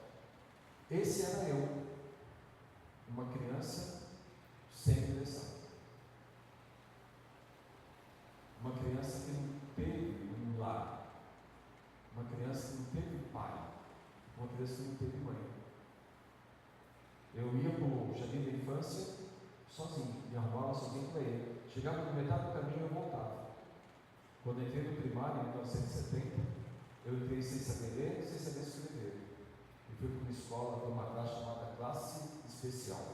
Esse era eu, uma criança sem direção. Uma criança que não teve um lar. Uma criança que não teve pai. Uma criança que não teve mãe. Eu ia para o jardim da infância sozinho, me arrumava sozinho para ele. Chegava no metade do caminho e eu voltava. Quando entrei no primário, em 1970, eu entrei sem saber ler, sem saber escrever. E fui para uma escola, para uma classe chamada Classe Especial.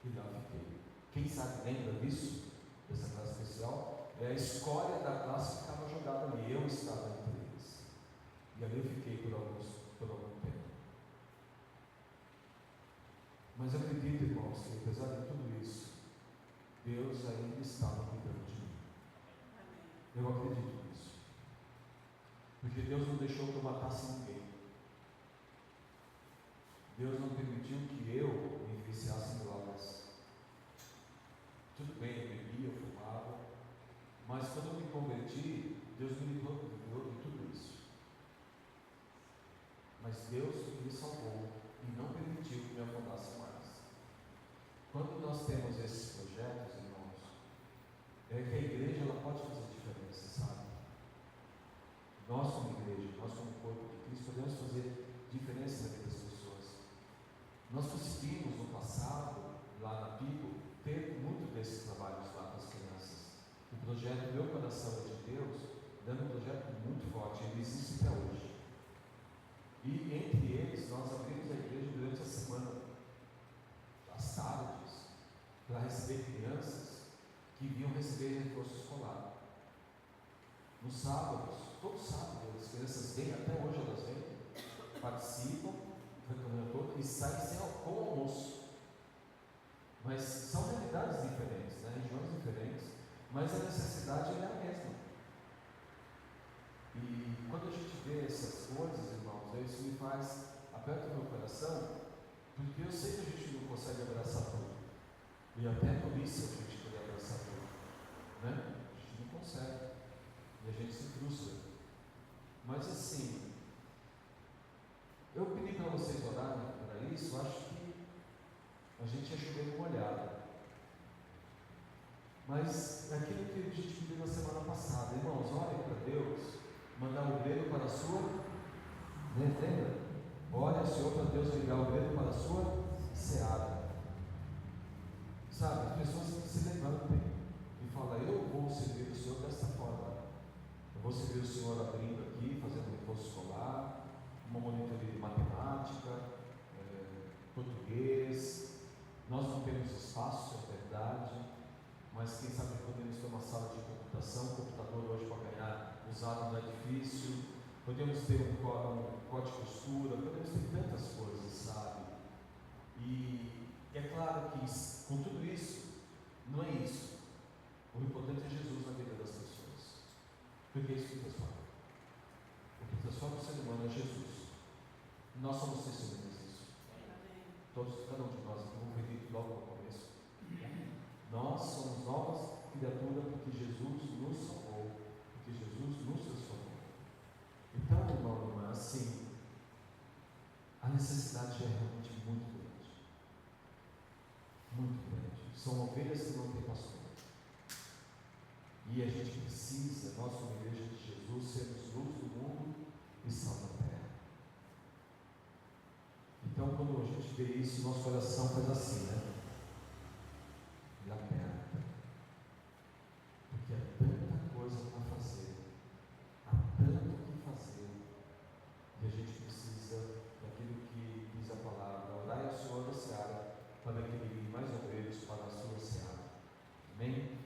E lá fiquei. Quem sabe lembra disso? Dessa classe especial? É a escória da classe que estava jogada ali. Eu estava entre eles. E ali eu fiquei por algum tempo. Mas eu acredito, irmãos, que apesar de tudo isso, Deus ainda estava cuidando de mim. Eu acredito nisso. Porque Deus não deixou que eu matasse ninguém. Deus não permitiu que eu me viciasse em drogas. Tudo bem, eu bebia, eu fumava, mas quando eu me converti, Deus me livrou de tudo isso. Mas Deus me salvou e não permitiu que me afundasse mais. Quando nós temos esses projetos, irmãos, é que a igreja ela pode fazer diferença, sabe? Nós como igreja, nós como corpo de Cristo, podemos fazer diferença na vida das pessoas. nós conseguimos no passado, lá na Pico, ter muito desses trabalhos lá com as crianças. O projeto Meu Coração é de Deus é um projeto muito forte, ele existe até hoje. E entre eles, nós abrimos a igreja durante a semana, às tardes, para receber crianças que vinham receber reforço escolar. Nos sábados, todo sábado, as crianças vêm, até hoje elas vêm, participam, todo, e saem sem com almoço. Mas são realidades diferentes, né? Regiões diferentes, mas a necessidade é a mesma. E quando a gente vê essas coisas, irmãos, isso me faz, aperta o meu coração, porque eu sei que a gente não consegue abraçar tudo. E até por isso a gente quer abraçar tudo, né? A gente não consegue. E a gente se frustra. Mas assim, eu pedi para vocês orarem para isso, acho que a gente é chover molhado. Mas é aquilo que a gente pediu na semana passada, irmãos, orem para Deus, mandar o obreiro para a sua, lembra? Ore ao Senhor para Deus enviar o obreiro para a sua seara. Sabe, as pessoas se levantem e falam, eu vou servir o Senhor desta forma. Eu vou servir o Senhor abrindo aqui, fazendo reforço escolar, uma monitoria de matemática, português. Nós não temos espaço, é verdade, mas quem sabe podemos ter uma sala de computação, o computador hoje para ganhar usado não é difícil, podemos ter um corte de costura, podemos ter tantas coisas, sabe? E é claro que com tudo isso, não é isso. O importante é Jesus na vida das pessoas, porque é isso que transforma. O que transforma o ser humano é Jesus. Nós somos testemunhas disso. Todos, cada um de nós, como foi dito logo no começo, nós somos novas criaturas porque Jesus nos salvou, porque Jesus nos transformou. Então, irmão, irmã, assim, a necessidade é realmente muito grande. Muito grande. São ovelhas que não têm pastor. E a gente precisa, nós como igreja de Jesus, sermos luz do mundo e sal da terra. Então, quando a gente vê isso, nosso coração faz assim, né? Ele aperta. Porque há tanta coisa para fazer, há tanto o que fazer, e a gente precisa daquilo que diz a palavra, orai ao Senhor da seara, para que ele envie mais obreiros para a sua seara. Amém?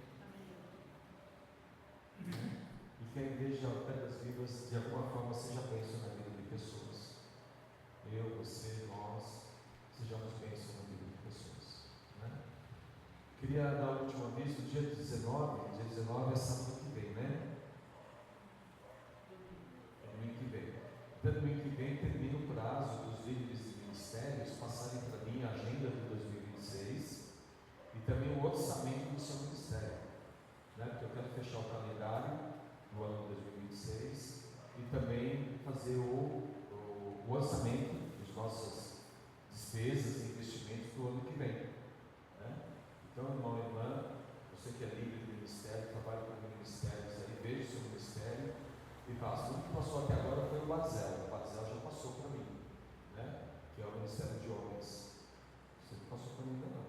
E que a igreja Pedras Vivas, de alguma forma, seja bênção na vida de pessoas. Eu, você, nós, sejamos bênção na vida de pessoas. Né? Queria dar o último aviso, dia 19 é sábado que vem, né? É domingo que vem. Então, domingo que vem termina o prazo dos líderes de ministérios passarem para mim a agenda de 2026 e também o orçamento do seu ministério. Né? Porque eu quero fechar o calendário do ano 2026 e também fazer o orçamento das nossas despesas e investimentos do ano que vem. Né? Então, irmão e irmã, você que é líder do ministério, trabalha com ministérios aí, veja o seu ministério e faça. O que passou até agora foi o Bazel. O Bazel já passou para mim, né? Que é o Ministério de Homens. Você não passou para mim ainda não.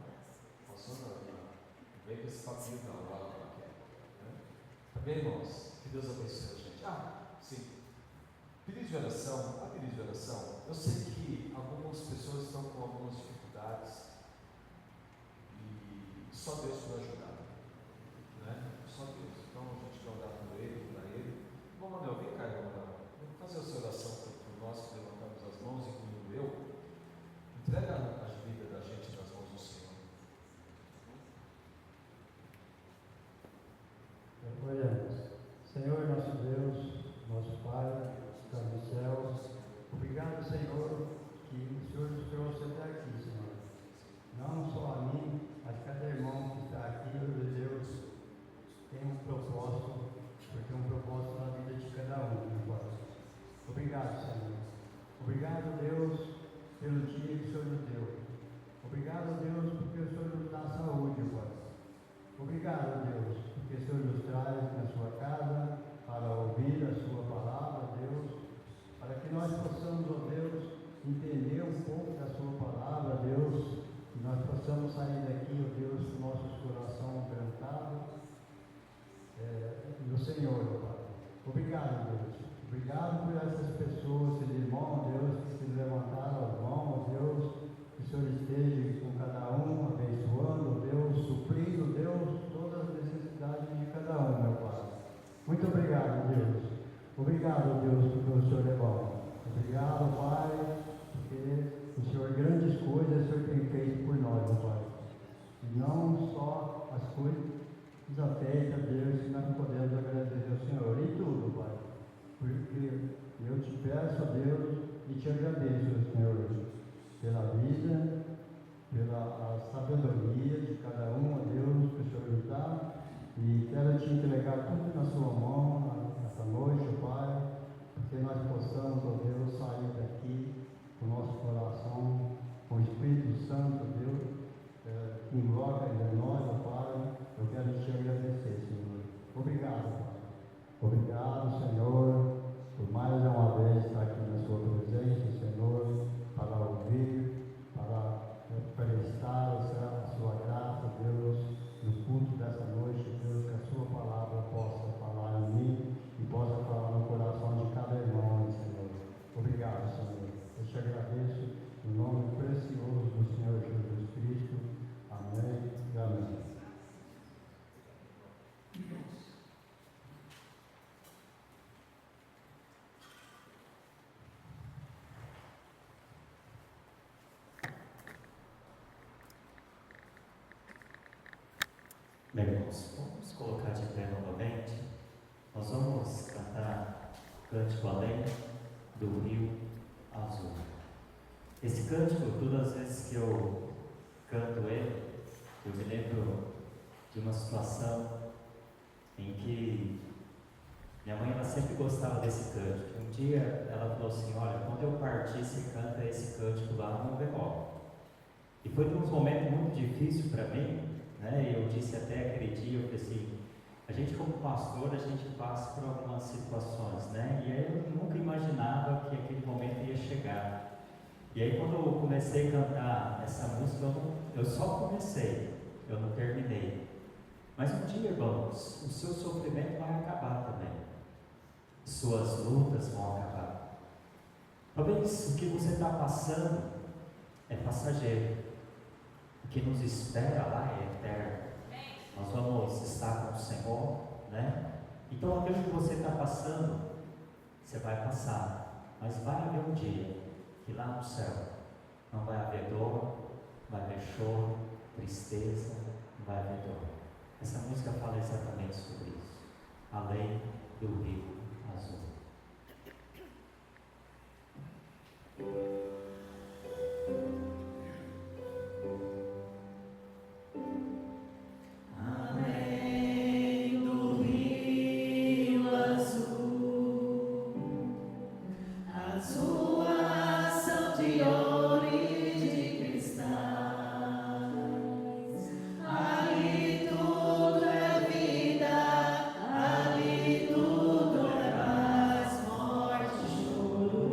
Passou não, não. Vem com esse papinho não, lá que é. Né? Tá bem, irmãos? Que Deus abençoe a gente. Sim. Pedido de oração, a pedido de oração, eu sei que algumas pessoas estão com algumas dificuldades e só Deus pode ajudar, né? Só Deus. Então a gente quer orar por ele, para ele. Bom, Manuel, vem cá, Manuel. Vamos fazer a sua oração por nós que levantamos as mãos, incluindo eu. Entrega a vida da gente nas mãos do Senhor. Oremos. Senhor, nosso Deus, nosso Pai, está nos céus. Obrigado, Senhor, que o Senhor nos trouxe até aqui, Senhor. Não só a mim, mas cada irmão que está um pouco da sua palavra, Deus, que nós possamos sair daqui, ó Deus, com nossos corações quebrantados no Senhor, ó Pai. Obrigado, Deus. Obrigado por essas pessoas, esses irmãos, Deus, que se levantaram as mãos, Deus, que o Senhor esteja com cada um, abençoando, Deus, suprindo, Deus, todas as necessidades de cada um, meu Pai. Muito obrigado, Deus. Obrigado, Deus, porque o Senhor é bom. Obrigado, Pai, porque o Senhor, grandes coisas, o Senhor tem feito por nós, meu Pai. E não só as coisas feitas, Deus, que nós podemos agradecer ao Senhor. E tudo, Pai. Porque eu te peço, Deus, e te agradeço, Senhor, pela vida, pela sabedoria de cada um, ó Deus, que o Senhor nos dá. E quero te entregar tudo na sua mão, nessa noite, ó Pai, que nós possamos, ó Deus, sair daqui com o nosso coração, com o Espírito Santo, Deus, que invoca em nós, ó Pai. Eu quero te agradecer, Senhor. Obrigado, Pai. Obrigado, Senhor, por mais uma vez estar aqui na sua presença, Senhor, para ouvir, para prestar a sua graça, Deus, no culto dessa noite, Deus, que a sua palavra possa falar em mim e possa falar no coração de cada irmão, Senhor. Obrigado, Senhor. Eu te agradeço em nome precioso do Senhor Jesus Cristo. Amém e amém. Bem, irmãos, vamos colocar de pé novamente. Nós vamos cantar Cântico Além do Rio Azul. Esse cântico, todas as vezes que eu canto ele, eu me lembro de uma situação em que minha mãe ela sempre gostava desse cântico. Um dia ela falou assim: olha, quando eu partir, você canta esse cântico lá no bemol. E foi um momento muito difícil para mim, né? Eu disse até aquele dia, eu falei assim, a gente como pastor, a gente passa por algumas situações, né? E aí eu nunca imaginava que aquele momento ia chegar. E aí quando eu comecei a cantar essa música, eu só comecei, eu não terminei. Mas um dia, irmãos, o seu sofrimento vai acabar também. Suas lutas vão acabar. Talvez o que você está passando é passageiro. O que nos espera lá é eterno. Nós vamos estar com o Senhor, né? Então aquilo que você está passando, você vai passar. Mas vai haver um dia que lá no céu não vai haver dor, vai haver choro, tristeza, não vai haver dor. Essa música fala exatamente sobre isso. Além do Rio Azul. Além do Rio Azul, as ruas são de ouro e de cristais. Ali tudo é vida, ali tudo é paz, morte e choro.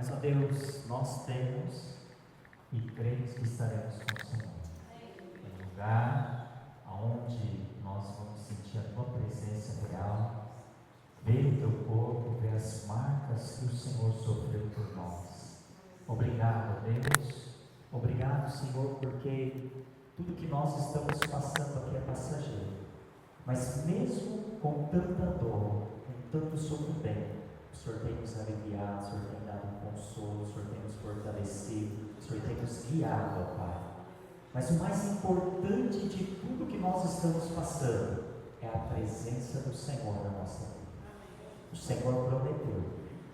Mas, ó Deus, nós temos e cremos que estaremos com o Senhor. Em lugar onde nós vamos sentir a Tua presença real, ver o Teu corpo, ver as marcas que o Senhor sofreu por nós. Obrigado, Deus. Obrigado, Senhor, porque tudo que nós estamos passando aqui é passageiro. Mas mesmo com tanta dor, com tanto sofrimento, o Senhor tem nos aliviado, o Senhor tem dado um consolo, o Senhor tem nos fortalecido, o Senhor tem nos guiado, ó Pai. Mas o mais importante de tudo que nós estamos passando é a presença do Senhor na nossa vida. O Senhor prometeu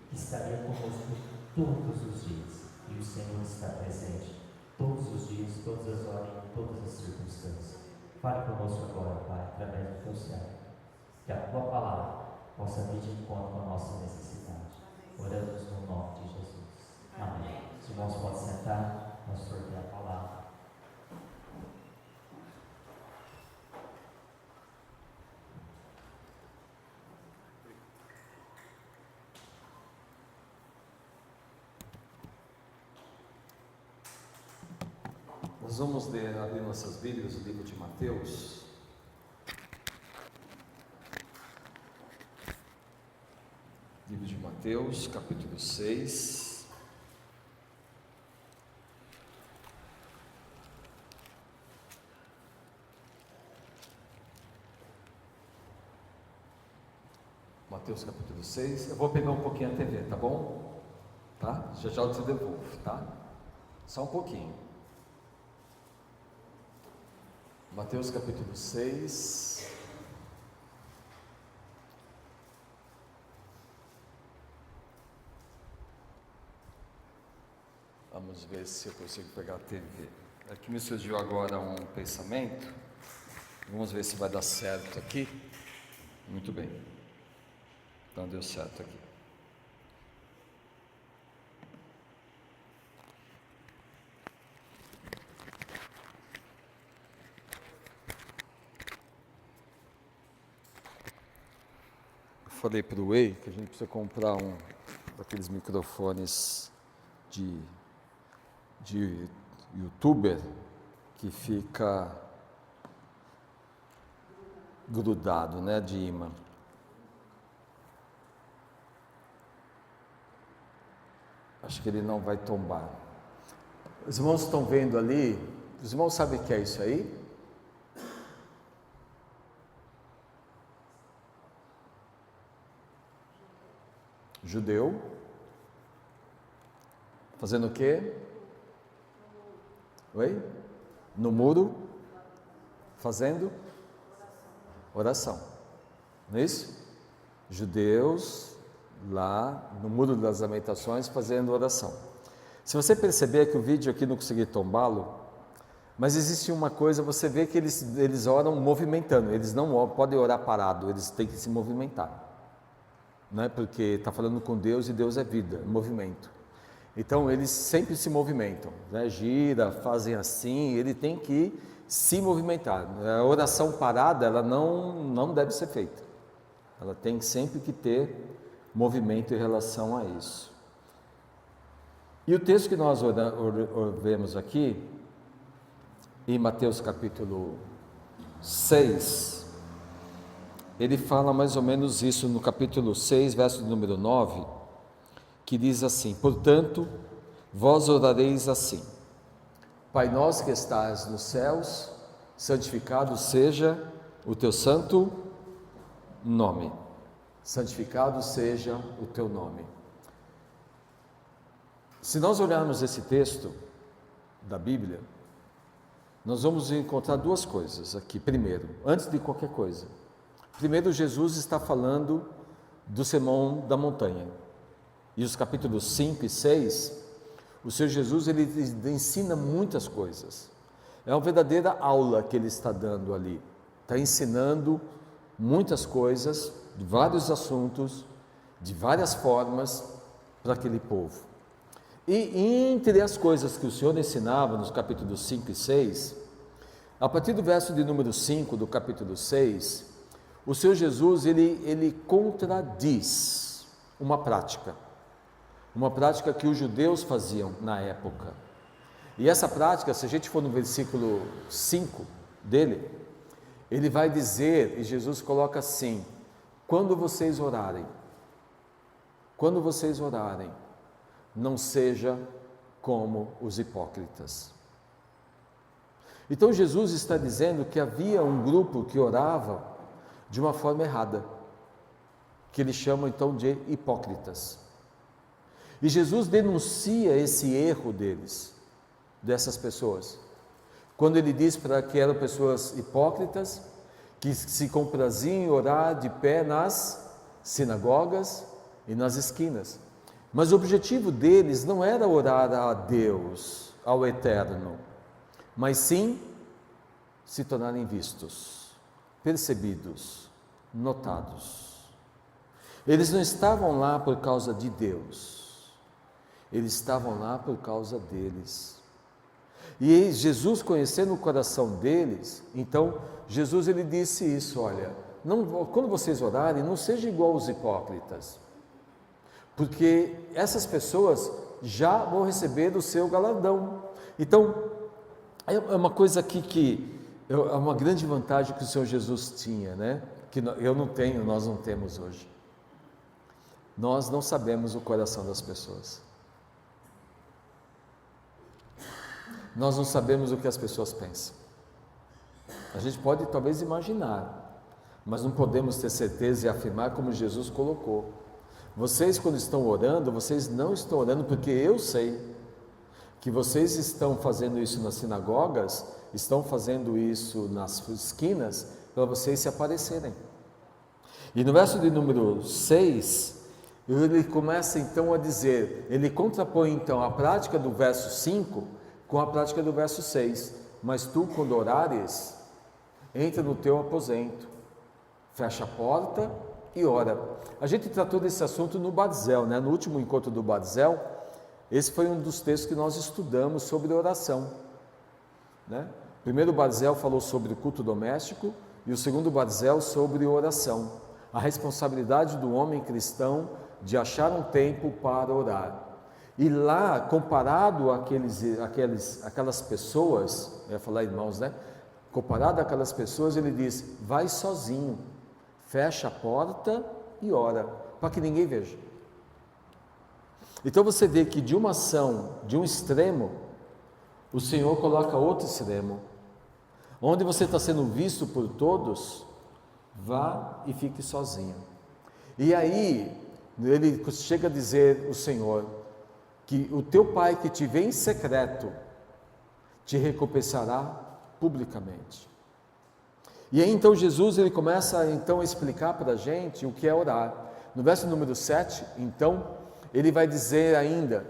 que estaria conosco todos os dias, e o Senhor está presente todos os dias, todas as horas, em todas as circunstâncias. Fale conosco agora, Pai, através do Teu servo, que a Tua palavra possa vir de encontro com a nossa necessidade. Oramos no nome de Jesus. Amém. Os irmãos podem sentar, nós sortear a palavra. Nós vamos abrir nossas Bíblias, o livro de Mateus. Livro de Mateus, capítulo 6. Mateus, capítulo 6. Eu vou pegar um pouquinho a TV, tá bom? Tá? Já já eu te devolvo, tá? Só um pouquinho. Mateus capítulo 6, vamos ver se eu consigo pegar a TV. Aqui me surgiu agora um pensamento, vamos ver se vai dar certo aqui. Muito bem, então deu certo aqui. Falei para o Way que a gente precisa comprar um daqueles microfones de youtuber que fica grudado, né, de imã. Acho que ele não vai tombar. Os irmãos estão vendo ali, os irmãos sabem o que é isso aí? Judeu, fazendo o quê? Oi? No muro, fazendo oração, não é isso? Judeus lá no Muro das Lamentações fazendo oração. Se você perceber que o vídeo aqui não consegui tombá-lo, mas existe uma coisa, você vê que eles oram movimentando, eles não podem orar parado, eles têm que se movimentar. Não é? Porque está falando com Deus e Deus é vida, movimento. Então eles sempre se movimentam, né? Gira, fazem assim, ele tem que se movimentar. A oração parada, ela não deve ser feita. Ela tem sempre que ter movimento em relação a isso. E o texto que nós vemos aqui, em Mateus capítulo 6, ele fala mais ou menos isso no capítulo 6, verso número 9, que diz assim: portanto, vós orareis assim: Pai nosso que estás nos céus, santificado seja o teu santo nome. Santificado seja o teu nome. Se nós olharmos esse texto da Bíblia, nós vamos encontrar duas coisas aqui. Primeiro, antes de qualquer coisa, primeiro, Jesus está falando do Sermão da Montanha. E os capítulos 5 e 6, o Senhor Jesus ele ensina muitas coisas. É uma verdadeira aula que ele está dando ali. Está ensinando muitas coisas, de vários assuntos, de várias formas para aquele povo. E entre as coisas que o Senhor ensinava nos capítulos 5 e 6, a partir do verso de número 5 do capítulo 6, o Senhor Jesus ele contradiz uma prática. uma prática que os judeus faziam na época. E essa prática, se a gente for no versículo 5 dele, ele vai dizer, e Jesus coloca assim: quando vocês orarem, não seja como os hipócritas. Então Jesus está dizendo que havia um grupo que orava de uma forma errada, que eles chamam então de hipócritas. E Jesus denuncia esse erro dessas pessoas, quando ele diz para que eram pessoas hipócritas, que se compraziam em orar de pé nas sinagogas e nas esquinas. Mas o objetivo deles não era orar a Deus, ao Eterno, mas sim se tornarem vistos, percebidos, notados. Eles não estavam lá por causa de Deus, eles estavam lá por causa deles. E Jesus, conhecendo o coração deles, então Jesus ele disse isso: olha, quando vocês orarem, não seja igual aos hipócritas, porque essas pessoas já vão receber o seu galardão. Então, é uma coisa aqui que é uma grande vantagem que o Senhor Jesus tinha, né? Que eu não tenho, nós não temos hoje. Nós não sabemos o coração das pessoas. Nós não sabemos o que as pessoas pensam. A gente pode talvez imaginar, mas não podemos ter certeza e afirmar como Jesus colocou. Vocês, quando estão orando, vocês não estão orando porque eu sei que vocês estão fazendo isso nas sinagogas, estão fazendo isso nas esquinas, para vocês se aparecerem. E no verso de número 6, ele começa então a dizer, ele contrapõe então a prática do verso 5 com a prática do verso 6. Mas tu, quando orares, entra no teu aposento, fecha a porta e ora. A gente tratou desse assunto no Batzel, né? No último encontro do Batzel, esse foi um dos textos que nós estudamos sobre oração, né? O primeiro Batzel falou sobre o culto doméstico e o segundo Batzel sobre oração. A responsabilidade do homem cristão de achar um tempo para orar. E lá, comparado àquelas pessoas, eu ia falar irmãos, né? Comparado àquelas pessoas, ele diz: vai sozinho, fecha a porta e ora, para que ninguém veja. Então você vê que de uma ação, de um extremo, o Senhor coloca outro extremo. Onde você está sendo visto por todos, vá e fique sozinho. E aí, ele chega a dizer, o Senhor, que o teu Pai que te vê em secreto, te recompensará publicamente. E aí então Jesus ele começa então a explicar para a gente o que é orar. No verso número 7, então, ele vai dizer ainda: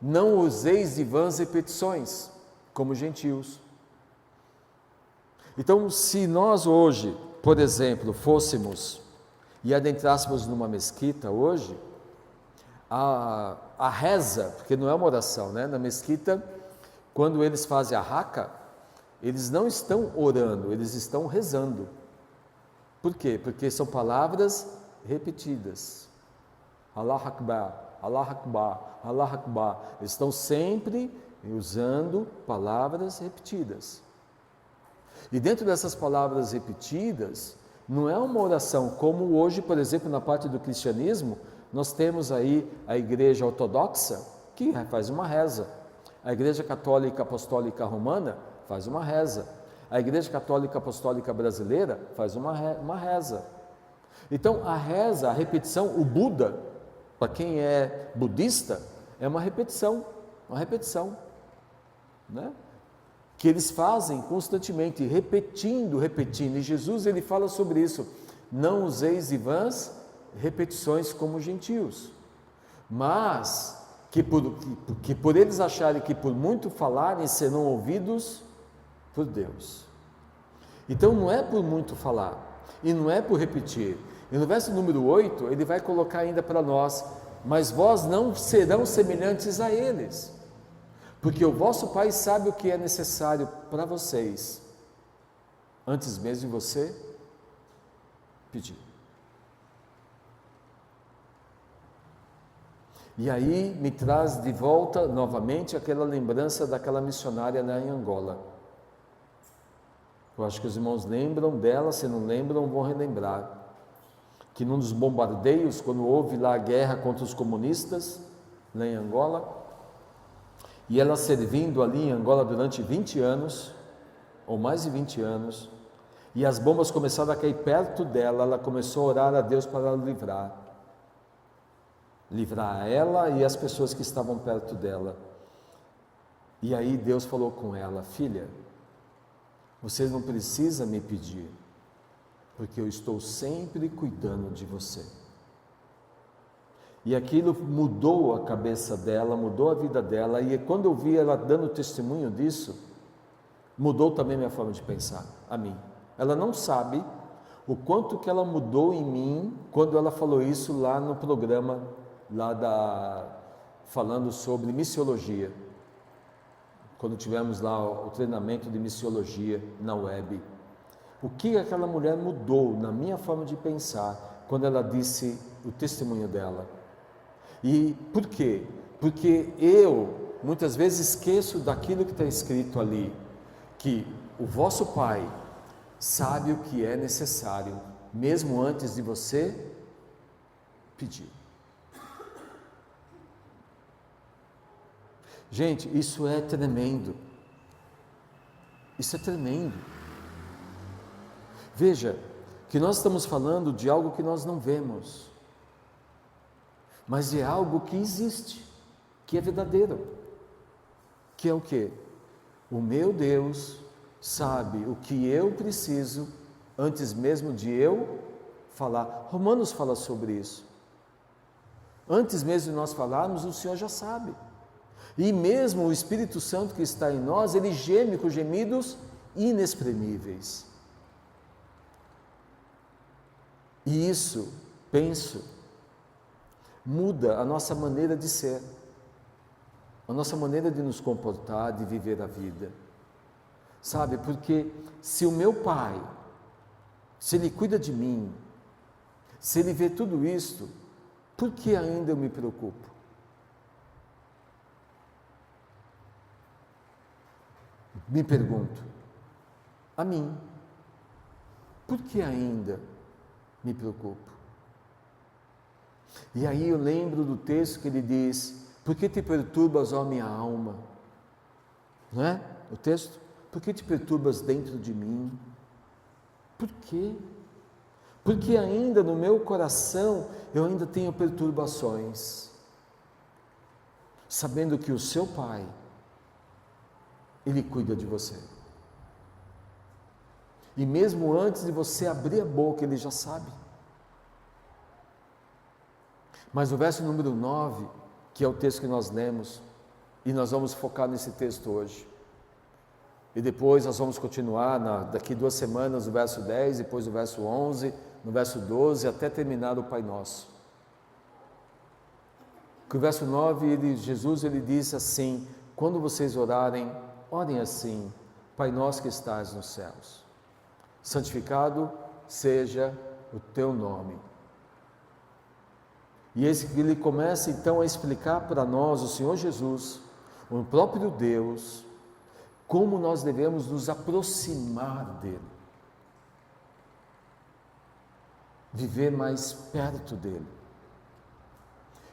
não useis de vãs repetições, como gentios. Então, se nós hoje, por exemplo, fôssemos e adentrássemos numa mesquita hoje, a reza, porque não é uma oração, né? Na mesquita, quando eles fazem a raca, eles não estão orando, eles estão rezando. Por quê? Porque são palavras repetidas. Allah Akbar, Allah Akbar, Allah Akbar. Eles estão sempre usando palavras repetidas. E dentro dessas palavras repetidas, não é uma oração como hoje, por exemplo, na parte do cristianismo, nós temos aí a igreja ortodoxa que faz uma reza. A igreja católica apostólica romana faz uma reza. A igreja católica apostólica brasileira faz uma reza. Então a reza, a repetição, o Buda, para quem é budista, é uma repetição, né? Que eles fazem constantemente, repetindo. E Jesus ele fala sobre isso: não useis de vãs repetições como gentios, mas que por eles acharem que por muito falarem serão ouvidos por Deus. Então não é por muito falar e não é por repetir. E no verso número 8 ele vai colocar ainda para nós: mas vós não serão semelhantes a eles, porque o vosso Pai sabe o que é necessário para vocês, antes mesmo de você pedir. E aí me traz de volta novamente aquela lembrança daquela missionária lá em Angola. Eu acho que os irmãos lembram dela, se não lembram, vão relembrar. Que num dos bombardeios, quando houve lá a guerra contra os comunistas, lá em Angola, e ela servindo ali em Angola durante 20 anos, ou mais de 20 anos, e as bombas começaram a cair perto dela, ela começou a orar a Deus para livrar ela e as pessoas que estavam perto dela. E aí Deus falou com ela: filha, você não precisa me pedir, porque eu estou sempre cuidando de você. E aquilo mudou a cabeça dela, mudou a vida dela, e quando eu vi ela dando testemunho disso, mudou também minha forma de pensar, a mim. Ela não sabe o quanto que ela mudou em mim quando ela falou isso lá no programa, falando sobre missiologia. Quando tivemos lá o treinamento de missiologia na web. O que aquela mulher mudou na minha forma de pensar quando ela disse o testemunho dela? E por quê? Porque eu muitas vezes esqueço daquilo que está escrito ali, que o vosso Pai sabe o que é necessário, mesmo antes de você pedir. Gente, isso é tremendo. Isso é tremendo. Veja, que nós estamos falando de algo que nós não vemos, mas é algo que existe, que é verdadeiro. Que é o quê? O meu Deus sabe o que eu preciso antes mesmo de eu falar. Romanos fala sobre isso. Antes mesmo de nós falarmos, o Senhor já sabe. E mesmo o Espírito Santo que está em nós, ele geme com gemidos inexprimíveis. E isso, penso, muda a nossa maneira de ser, a nossa maneira de nos comportar, de viver a vida. Sabe, porque se o meu Pai, se Ele cuida de mim, se Ele vê tudo isto, por que ainda eu me preocupo? Me pergunto, a mim, por que ainda me preocupo? E aí eu lembro do texto que ele diz: por que te perturbas, ó minha alma? Não é? O texto? Por que te perturbas dentro de mim? Por quê? Porque ainda no meu coração eu ainda tenho perturbações, sabendo que o seu Pai, Ele cuida de você. E mesmo antes de você abrir a boca, Ele já sabe. Mas o verso número 9, que é o texto que nós lemos, e nós vamos focar nesse texto hoje. E depois nós vamos continuar, daqui 2 semanas, o verso 10, depois o verso 11, no verso 12, até terminar o Pai Nosso. Que o verso 9, Jesus diz assim: quando vocês orarem, orem assim: Pai nosso que estás nos céus, santificado seja o teu nome. E ele começa então a explicar para nós, o Senhor Jesus, o próprio Deus, como nós devemos nos aproximar dele, viver mais perto dele.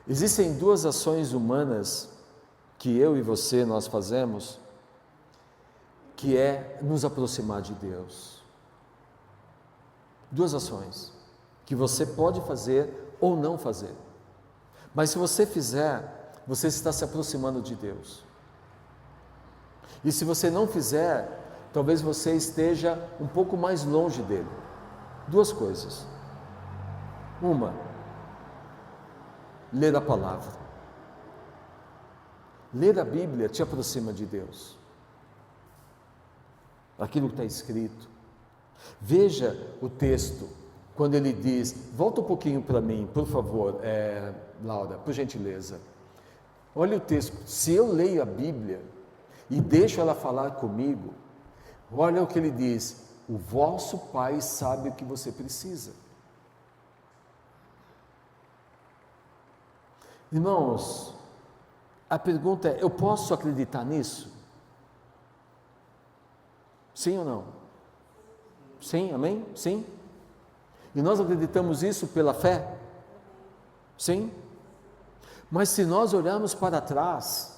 Existem 2 ações humanas que eu e você nós fazemos, que é nos aproximar de Deus. 2 ações que você pode fazer ou não fazer. Mas se você fizer, você está se aproximando de Deus. E se você não fizer, talvez você esteja um pouco mais longe dele. 2 coisas. Uma, ler a palavra. Ler a Bíblia te aproxima de Deus. Aquilo que está escrito. Veja o texto, quando ele diz, volta um pouquinho para mim, por favor, Laura, por gentileza. Olha o texto, se eu leio a Bíblia e deixo ela falar comigo, olha o que ele diz: o vosso Pai sabe o que você precisa. Irmãos, a pergunta é: eu posso acreditar nisso? Sim ou não? Sim, amém? Sim? E nós acreditamos isso pela fé? Sim? Mas se nós olharmos para trás,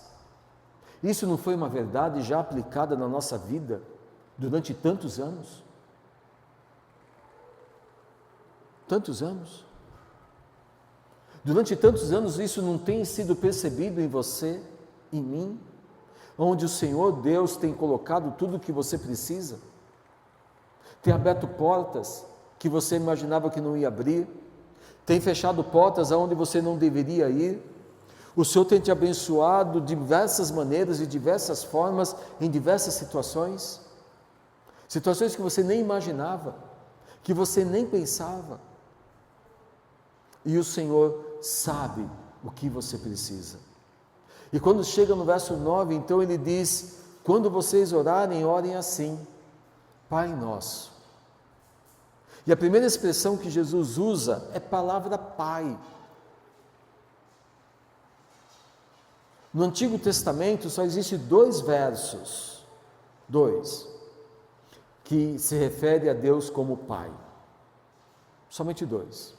isso não foi uma verdade já aplicada na nossa vida durante tantos anos? Tantos anos? Durante tantos anos isso não tem sido percebido em você, em mim, onde o Senhor Deus tem colocado tudo o que você precisa, tem aberto portas que você imaginava que não ia abrir, tem fechado portas aonde você não deveria ir. O Senhor tem te abençoado de diversas maneiras, de diversas formas, em diversas situações, situações que você nem imaginava, que você nem pensava. E o Senhor sabe o que você precisa. E quando chega no verso 9, então ele diz: quando vocês orarem, orem assim: Pai Nosso. E a primeira expressão que Jesus usa é a palavra Pai. No Antigo Testamento só existe 2 versos, 2, que se refere a Deus como Pai. Somente 2.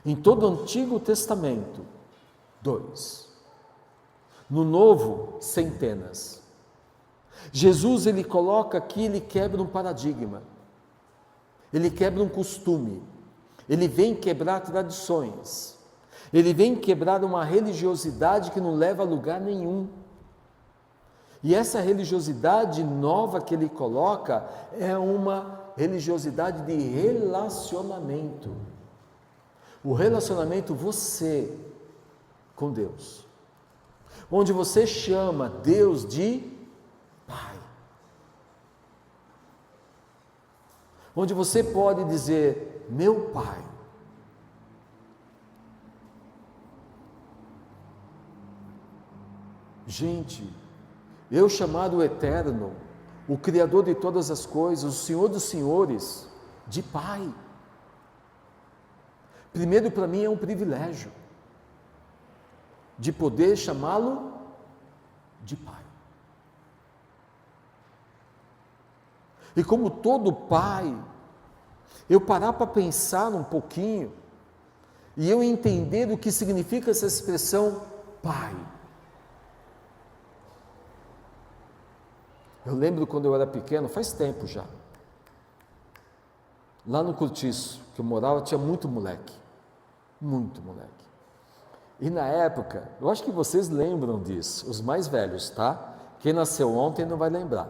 Em todo o Antigo Testamento, 2. No Novo, centenas. Jesus, ele coloca aqui, ele quebra um paradigma. Ele quebra um costume. Ele vem quebrar tradições. Ele vem quebrar uma religiosidade que não leva a lugar nenhum. E essa religiosidade nova que ele coloca é uma religiosidade de relacionamento. O relacionamento você com Deus. Onde você chama Deus de Pai. Onde você pode dizer: meu Pai. Gente, eu chamado o Eterno, o Criador de todas as coisas, o Senhor dos Senhores, de Pai. Primeiro, para mim é um privilégio de poder chamá-lo de Pai. E como todo pai, eu parar para pensar um pouquinho e eu entender o que significa essa expressão Pai. Eu lembro quando eu era pequeno, faz tempo já, lá no Cortiço, que eu morava, tinha muito moleque. E na época, eu acho que vocês lembram disso, os mais velhos, tá? Quem nasceu ontem não vai lembrar.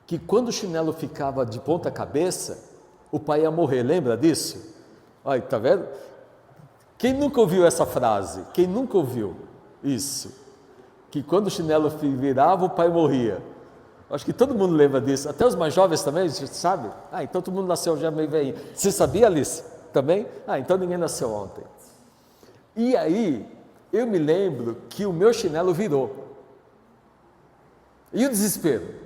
Que quando o chinelo ficava de ponta cabeça, o pai ia morrer, lembra disso? Olha, tá vendo? Quem nunca ouviu essa frase? Quem nunca ouviu isso? Que quando o chinelo virava, o pai morria. Acho que todo mundo lembra disso, até os mais jovens também, sabe? Então todo mundo nasceu já meio velhinho. Você sabia, Alice? Também? Então ninguém nasceu ontem. E aí, eu me lembro que o meu chinelo virou. E o desespero?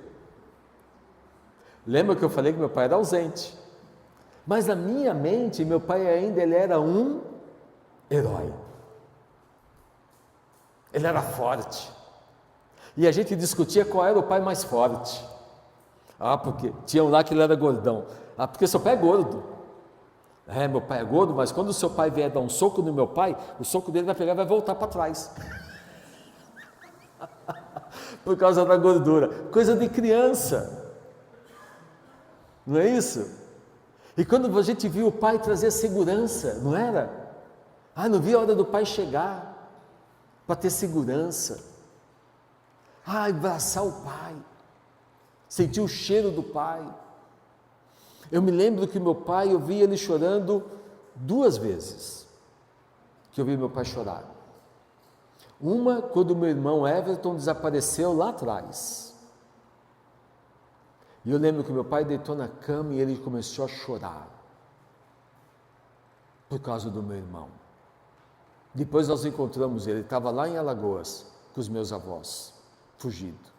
Lembra que eu falei que meu pai era ausente? Mas na minha mente, meu pai ainda ele era um herói. Ele era forte. E a gente discutia qual era o pai mais forte. Porque tinha um lá que ele era gordão. Porque seu pai é gordo. Meu pai é gordo, mas quando o seu pai vier dar um soco no meu pai, o soco dele vai pegar e vai voltar para trás. Por causa da gordura. Coisa de criança. Não é isso? E quando a gente viu o pai trazer segurança, não era? Não via a hora do pai chegar para ter segurança. Abraçar o pai. Sentir o cheiro do pai. Eu me lembro que meu pai, eu vi ele chorando 2 vezes, que eu vi meu pai chorar. Uma, quando meu irmão Everton desapareceu lá atrás. E eu lembro que meu pai deitou na cama e ele começou a chorar, por causa do meu irmão. Depois nós encontramos ele estava lá em Alagoas, com os meus avós, fugido.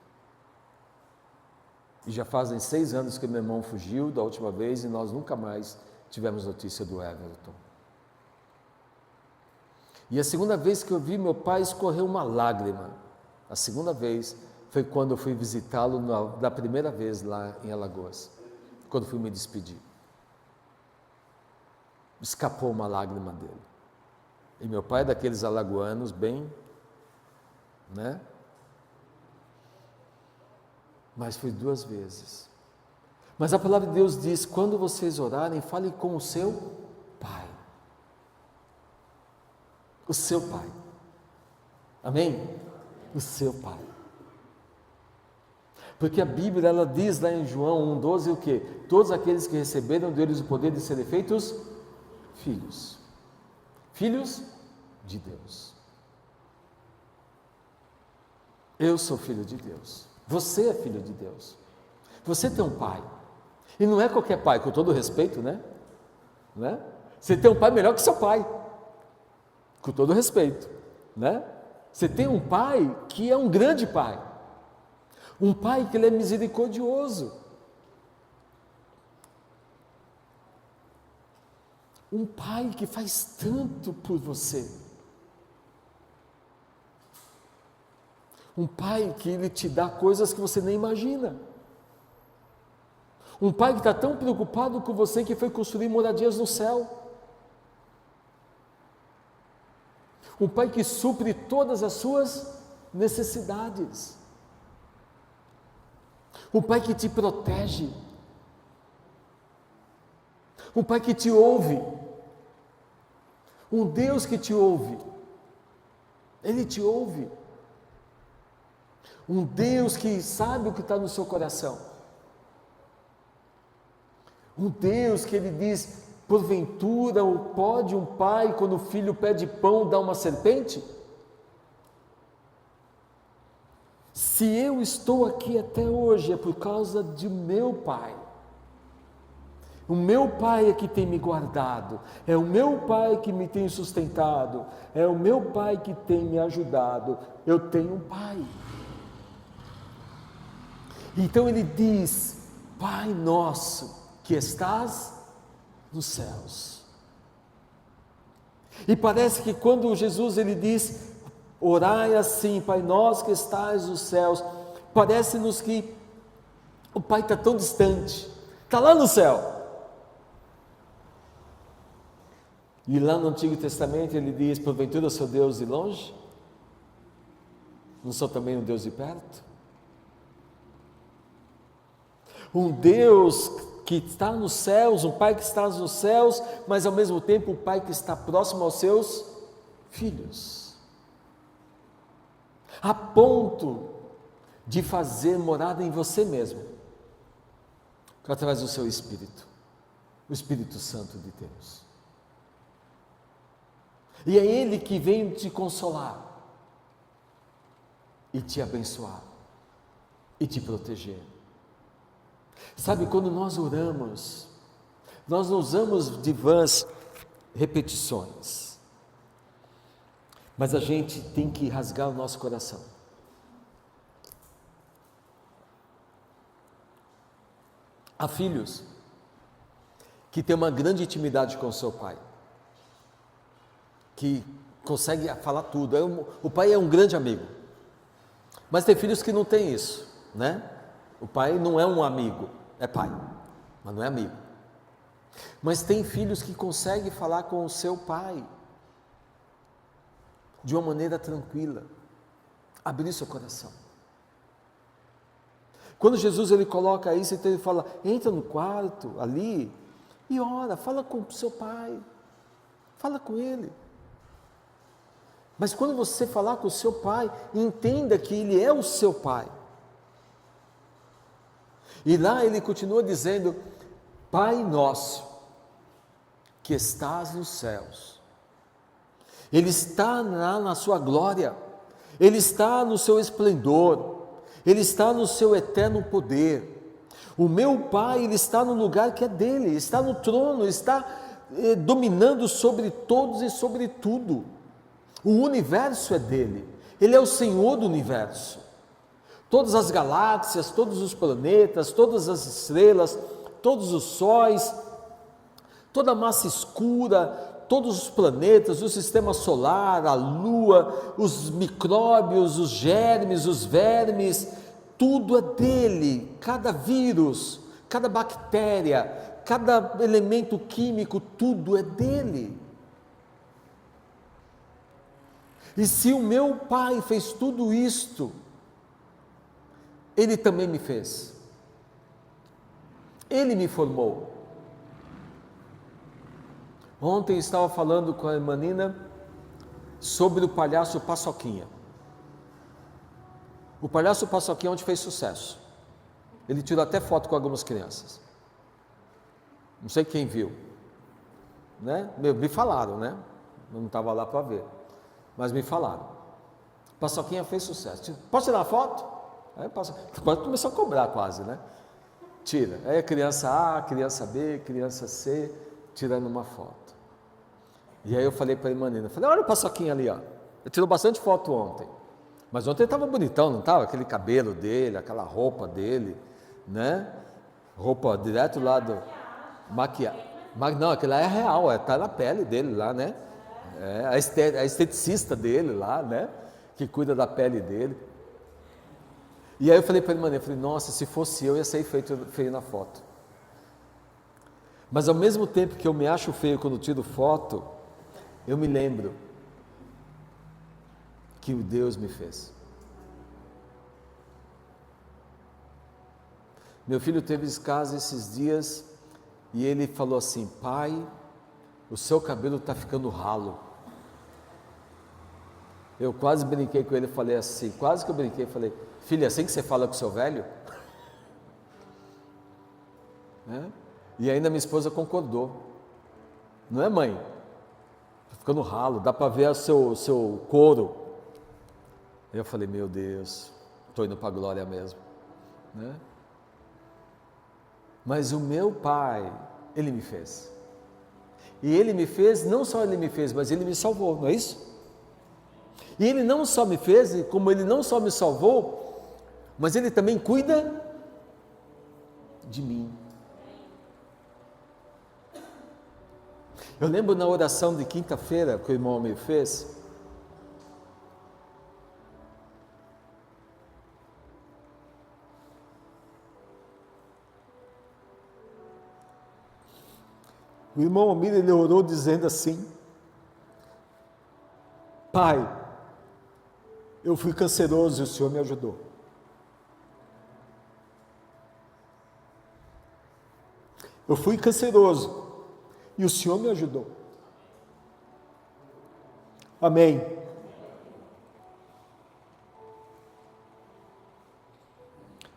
E já fazem 6 anos que meu irmão fugiu da última vez e nós nunca mais tivemos notícia do Everton. E a segunda vez que eu vi meu pai, escorreu uma lágrima. A segunda vez foi quando eu fui visitá-lo da primeira vez lá em Alagoas, quando fui me despedir. Escapou uma lágrima dele. E meu pai é daqueles alagoanos bem, né? Mas foi 2 vezes. Mas a palavra de Deus diz, quando vocês orarem, falem com o seu pai. O seu pai. Amém? O seu pai. Porque a Bíblia, ela diz lá em João 1,12 o quê? Todos aqueles que receberam deles o poder de serem feitos filhos. Filhos de Deus. Eu sou filho de Deus. Você é filho de Deus. Você tem um pai. E não é qualquer pai, com todo respeito, né? Não é? Você tem um pai melhor que seu pai. Com todo respeito, né? Você tem um pai que é um grande pai. Um pai que ele é misericordioso. Um pai que faz tanto por você. Um pai que ele te dá coisas que você nem imagina. Um pai que está tão preocupado com você que foi construir moradias no céu. Um pai que supre todas as suas necessidades. Um pai que te protege. Um pai que te ouve. Um Deus que te ouve. Ele te ouve. Um Deus que sabe o que está no seu coração. Um Deus que ele diz, porventura pode um pai, quando o filho pede pão, dar uma serpente? Se eu estou aqui até hoje, é por causa de meu pai. O meu pai é que tem me guardado, é o meu pai que me tem sustentado, é o meu pai que tem me ajudado. Eu tenho um pai. Então ele diz, Pai nosso que estás nos céus. E parece que quando Jesus ele diz, orai assim, Pai nosso que estás nos céus, parece-nos que o Pai está tão distante, está lá no céu. E lá no Antigo Testamento ele diz, porventura sou Deus de longe? Não sou também um Deus de perto? Um Deus que está nos céus, um Pai que está nos céus, mas ao mesmo tempo um Pai que está próximo aos seus filhos. A ponto de fazer morada em você mesmo, através do seu Espírito, o Espírito Santo de Deus. E é Ele que vem te consolar, e te abençoar, e te proteger. Sabe, quando nós oramos, nós não usamos de vãs repetições, mas a gente tem que rasgar o nosso coração. Há filhos que têm uma grande intimidade com o seu pai, que consegue falar tudo, o pai é um grande amigo, mas tem filhos que não têm isso, né? O pai não é um amigo, é pai, mas não é amigo. Mas tem filhos que conseguem falar com o seu pai de uma maneira tranquila, abrir seu coração. Quando Jesus ele coloca isso, então ele fala, entra no quarto ali e ora, fala com o seu pai, fala com ele. Mas quando você falar com o seu pai, entenda que ele é o seu pai. E lá ele continua dizendo, Pai nosso, que estás nos céus. Ele está lá na sua glória, Ele está no seu esplendor, Ele está no seu eterno poder. O meu Pai, Ele está no lugar que é dele, está no trono, está dominando sobre todos e sobre tudo. O universo é dele, Ele é o Senhor do universo. Todas as galáxias, todos os planetas, todas as estrelas, todos os sóis, toda a massa escura, todos os planetas, o sistema solar, a lua, os micróbios, os germes, os vermes, tudo é dele. Cada vírus, cada bactéria, cada elemento químico, tudo é dele. E se o meu Pai fez tudo isto, Ele também me fez. Ele me formou. Ontem estava falando com a irmã Nina sobre o palhaço Paçoquinha. O palhaço Paçoquinha onde fez sucesso. Ele tirou até foto com algumas crianças. Não sei quem viu, né? Me falaram, né? Eu não estava lá para ver, mas me falaram. Paçoquinha fez sucesso. Posso tirar a foto? Aí pode começar a cobrar quase, né? Tira. Aí a criança A, criança B, criança C, tirando uma foto. E aí eu falei para a irmã Nina, falei, olha o Paçoquinha ali, ó. Ele tirou bastante foto ontem. Mas ontem ele estava bonitão, não estava? Aquele cabelo dele, aquela roupa dele, né? Roupa direto lá do... maquiagem. Não, aquilo lá é real, está na pele dele lá, né? É a esteticista dele lá, né? Que cuida da pele dele. E aí eu falei para a irmã Nina, falei, nossa, se fosse eu ia sair feio na foto. Mas ao mesmo tempo que eu me acho feio quando tiro foto, eu me lembro que Deus me fez. Meu filho teve esse caso esses dias e ele falou assim, pai, o seu cabelo está ficando ralo. Eu quase brinquei com ele, falei assim, quase que eu brinquei, falei, filho, é assim que você fala com o seu velho? Né? E ainda minha esposa concordou. Não é, mãe? Está ficando ralo, dá para ver o seu couro. Eu falei, meu Deus, estou indo para a glória mesmo. Né? Mas o meu pai, ele me fez. E ele me fez, não só ele me fez, mas ele me salvou, não é isso? E ele não só me fez, como ele não só me salvou, mas ele também cuida de mim. Eu lembro na oração de quinta-feira que o irmão me fez, o irmão Almir, ele orou dizendo assim, pai, eu fui canceroso e o Senhor me ajudou. Eu fui canceroso e o Senhor me ajudou. Amém.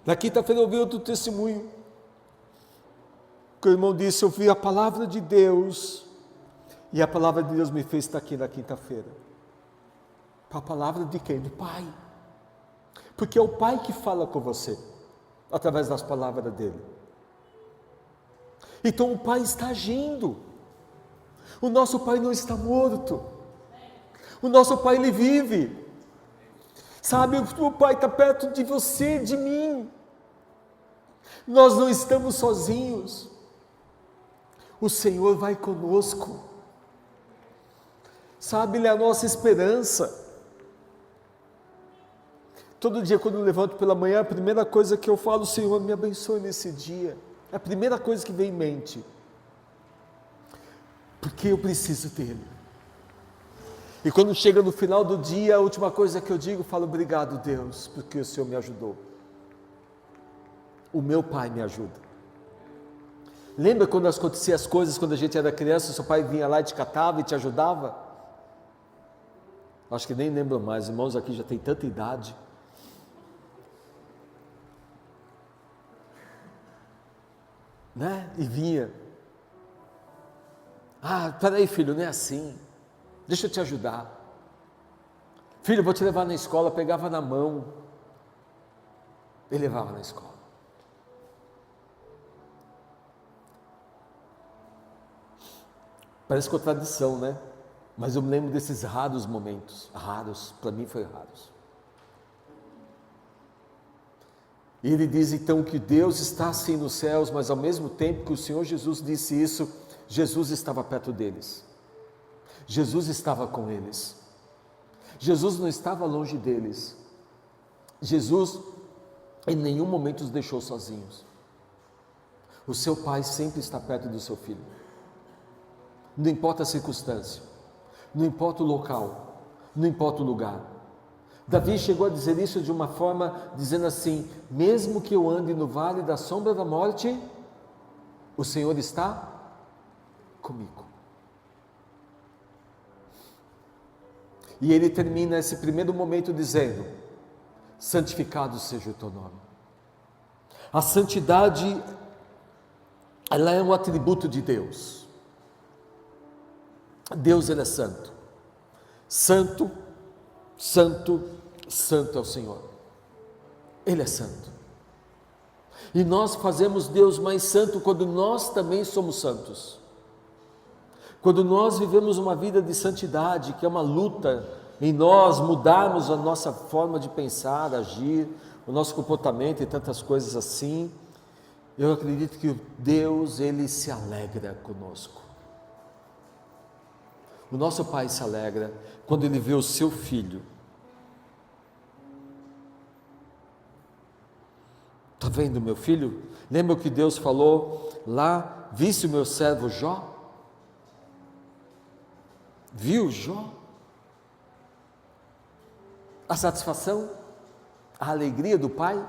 Na quinta-feira eu ouvi outro testemunho, que o irmão disse, eu vi a palavra de Deus, e a palavra de Deus me fez estar aqui na quinta-feira. A palavra de quem? Do Pai. Porque é o Pai que fala com você, através das palavras dele. Então o Pai está agindo. O nosso Pai não está morto. O nosso Pai, ele vive. Sabe, o Pai está perto de você, de mim. Nós não estamos sozinhos. O Senhor vai conosco. Sabe, Ele é a nossa esperança. Todo dia quando eu levanto pela manhã, a primeira coisa que eu falo, Senhor, me abençoe nesse dia. É a primeira coisa que vem em mente. Porque eu preciso dEle. E quando chega no final do dia, a última coisa que eu digo, eu falo, obrigado Deus, porque o Senhor me ajudou. O meu Pai me ajuda. Lembra quando aconteciam as coisas, quando a gente era criança, seu pai vinha lá e te catava e te ajudava? Acho que nem lembro mais, irmãos aqui já tem tanta idade. Né? E vinha. Ah, peraí filho, não é assim. Deixa eu te ajudar. Filho, eu vou te levar na escola, pegava na mão. Ele levava na escola. Parece contradição, né? Mas eu me lembro desses raros momentos. Raros, para mim foi raros. E ele diz então que Deus está assim nos céus, mas ao mesmo tempo que o Senhor Jesus disse isso, Jesus estava perto deles. Jesus estava com eles. Jesus não estava longe deles. Jesus em nenhum momento os deixou sozinhos. O seu pai sempre está perto do seu filho. Não importa a circunstância, não importa o local, não importa o lugar. Davi chegou a dizer isso de uma forma, dizendo assim: mesmo que eu ande no vale da sombra da morte, o Senhor está comigo. E ele termina esse primeiro momento dizendo: santificado seja o teu nome. A santidade, ela é um atributo de Deus. Deus, ele é santo. Santo, santo, santo é o Senhor. Ele é santo. E nós fazemos Deus mais santo quando nós também somos santos. Quando nós vivemos uma vida de santidade, que é uma luta em nós mudarmos a nossa forma de pensar, agir, o nosso comportamento e tantas coisas assim, eu acredito que Deus, ele se alegra conosco. O nosso Pai se alegra quando ele vê o seu filho. Está vendo, meu filho? Lembra o que Deus falou lá? Viste o meu servo Jó? Viu Jó? A satisfação, a alegria do pai,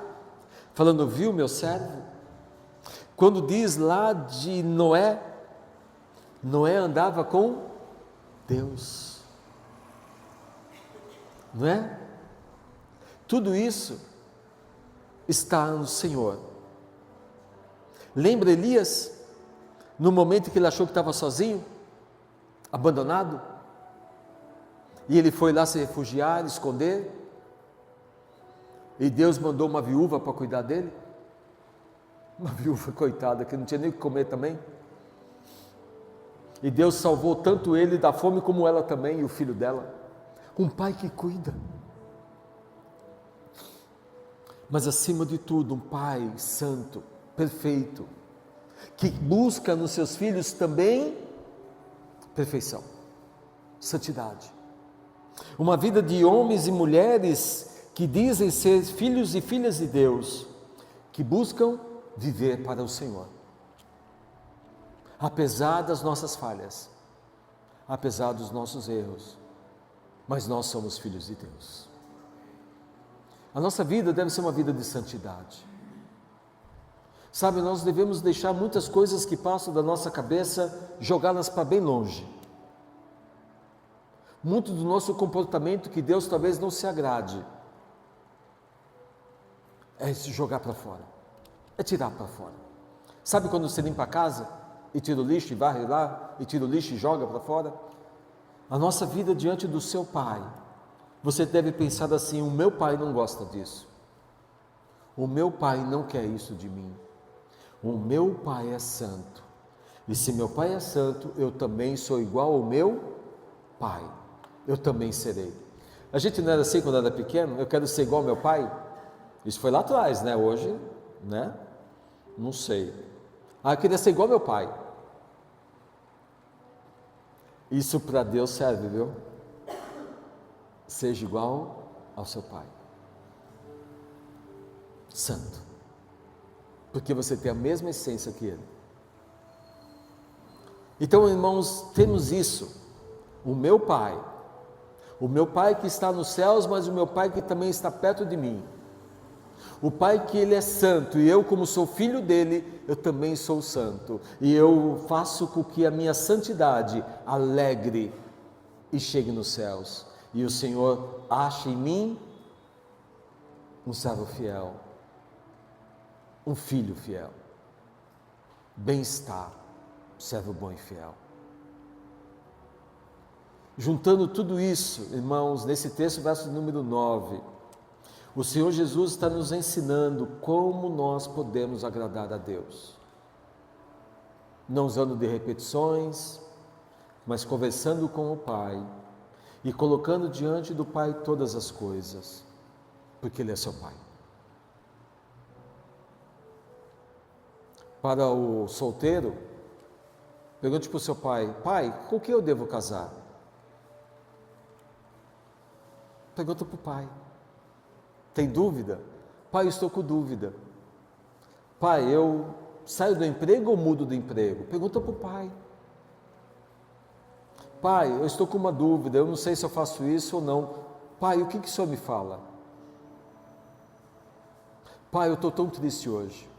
falando: viu meu servo? Quando diz lá de Noé, Noé andava com Deus, não é? Tudo isso está no Senhor. Lembra Elias, no momento que ele achou que estava sozinho, abandonado, e ele foi lá se refugiar, esconder, e Deus mandou uma viúva para cuidar dele, uma viúva coitada, que não tinha nem o que comer também, e Deus salvou tanto ele da fome como ela também, e o filho dela. Um pai que cuida, mas acima de tudo um pai santo, perfeito, que busca nos seus filhos também perfeição, santidade. Uma vida de homens e mulheres que dizem ser filhos e filhas de Deus, que buscam viver para o Senhor. Apesar das nossas falhas, apesar dos nossos erros, mas nós somos filhos de Deus. A nossa vida deve ser uma vida de santidade. Sabe, nós devemos deixar muitas coisas que passam da nossa cabeça, jogá-las para bem longe. Muito do nosso comportamento que Deus talvez não se agrade, é se jogar para fora, é tirar para fora. Sabe quando você limpa a casa e tira o lixo e varre lá, e tira o lixo e joga para fora? A nossa vida diante do seu Pai, você deve pensar assim: o meu Pai não gosta disso, o meu Pai não quer isso de mim, o meu Pai é santo, e se meu Pai é santo, eu também sou igual ao meu Pai, eu também serei. A gente não era assim quando era pequeno? Eu quero ser igual ao meu pai? Isso foi lá atrás, né? Hoje, né? Não sei. Eu queria ser igual ao meu pai. Isso para Deus serve, viu? Seja igual ao seu pai. Santo. Porque você tem a mesma essência que ele. Então, irmãos, temos isso. O meu pai que está nos céus, mas o meu pai que também está perto de mim. O pai que ele é santo, e eu, como sou filho dele, eu também sou santo, e eu faço com que a minha santidade alegre e chegue nos céus, e o Senhor ache em mim um servo fiel, um filho fiel, bem-estar, servo bom e fiel. Juntando tudo isso, irmãos, nesse texto, verso número 9, o Senhor Jesus está nos ensinando como nós podemos agradar a Deus. Não usando de repetições, mas conversando com o Pai e colocando diante do Pai todas as coisas, porque Ele é seu Pai. Para o solteiro, pergunte para o seu pai: pai, com quem eu devo casar? Pergunta para o pai. Tem dúvida? Pai, eu estou com dúvida. Pai, eu saio do emprego ou mudo de emprego? Pergunta para o pai. Pai, eu estou com uma dúvida, eu não sei se eu faço isso ou não. Pai, o que o Senhor me fala? Pai, eu estou tão triste hoje.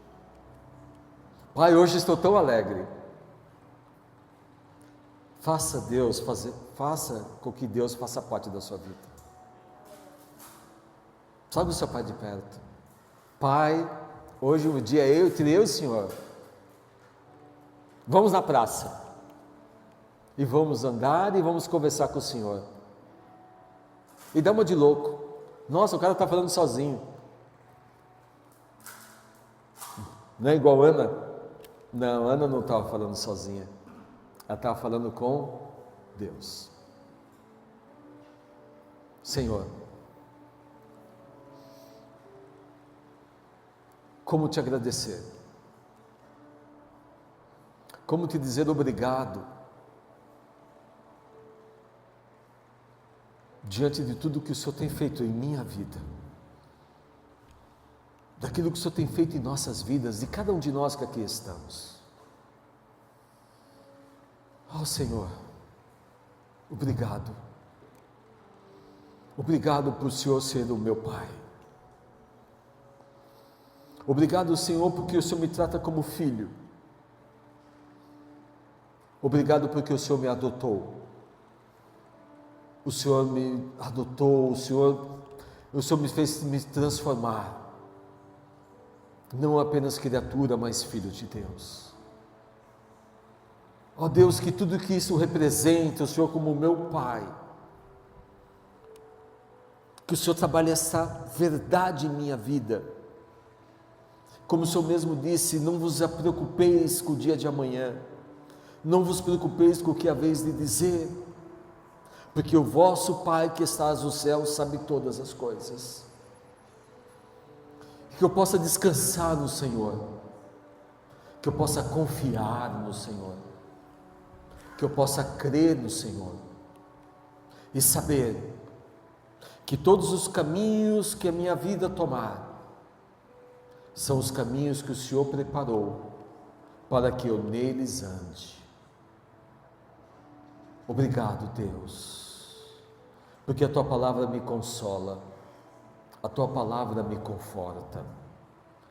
Pai, hoje estou tão alegre. Faça com que Deus faça parte da sua vida. Sabe o seu pai de perto. Pai, hoje o dia é entre eu e o Senhor. Vamos na praça. E vamos andar e vamos conversar com o Senhor. E dá uma de louco. Nossa, o cara está falando sozinho. Não é igual a Ana? Não, Ana não estava falando sozinha. Ela estava falando com Deus. Senhor, como te agradecer? Como te dizer obrigado diante de tudo que o Senhor tem feito em minha vida, daquilo que o Senhor tem feito em nossas vidas, de cada um de nós que aqui estamos. Oh Senhor, obrigado. Obrigado por o Senhor ser o meu Pai. Obrigado, Senhor, porque o Senhor me trata como filho. Obrigado porque o Senhor me adotou. O Senhor me adotou, o Senhor me fez me transformar. Não apenas criatura, mas filho de Deus. Ó Deus, que tudo que isso representa, o Senhor como meu Pai, que o Senhor trabalhe essa verdade em minha vida. Como o Senhor mesmo disse, não vos preocupeis com o dia de amanhã, não vos preocupeis com o que haveis de dizer, porque o vosso Pai que estás no céu sabe todas as coisas. Que eu possa descansar no Senhor, que eu possa confiar no Senhor, que eu possa crer no Senhor e saber que todos os caminhos que a minha vida tomar são os caminhos que o Senhor preparou para que eu neles ande. Obrigado, Deus, porque a Tua palavra me consola, a Tua palavra me conforta,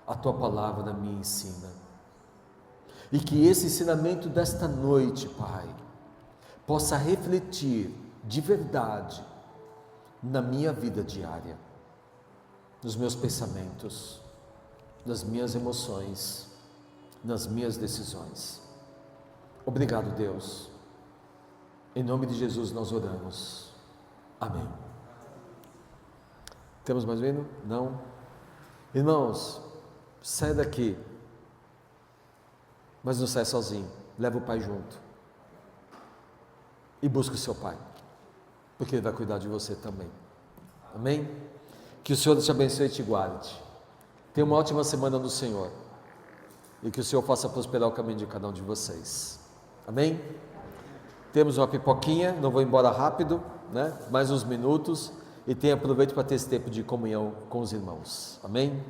a Tua palavra me ensina. E que esse ensinamento desta noite, Pai, possa refletir de verdade na minha vida diária, nos meus pensamentos, nas minhas emoções, nas minhas decisões. Obrigado, Deus. Em nome de Jesus nós oramos. Amém. Temos mais um hino? Não? Irmãos, sai daqui, mas não sai sozinho, leva o Pai junto e busca o seu Pai, porque Ele vai cuidar de você também. Amém? Que o Senhor te abençoe e te guarde. Tenha uma ótima semana no Senhor e que o Senhor faça prosperar o caminho de cada um de vocês. Amém? Temos uma pipoquinha, não vou embora rápido, né? Mais uns minutos, e aproveite para ter esse tempo de comunhão com os irmãos. Amém?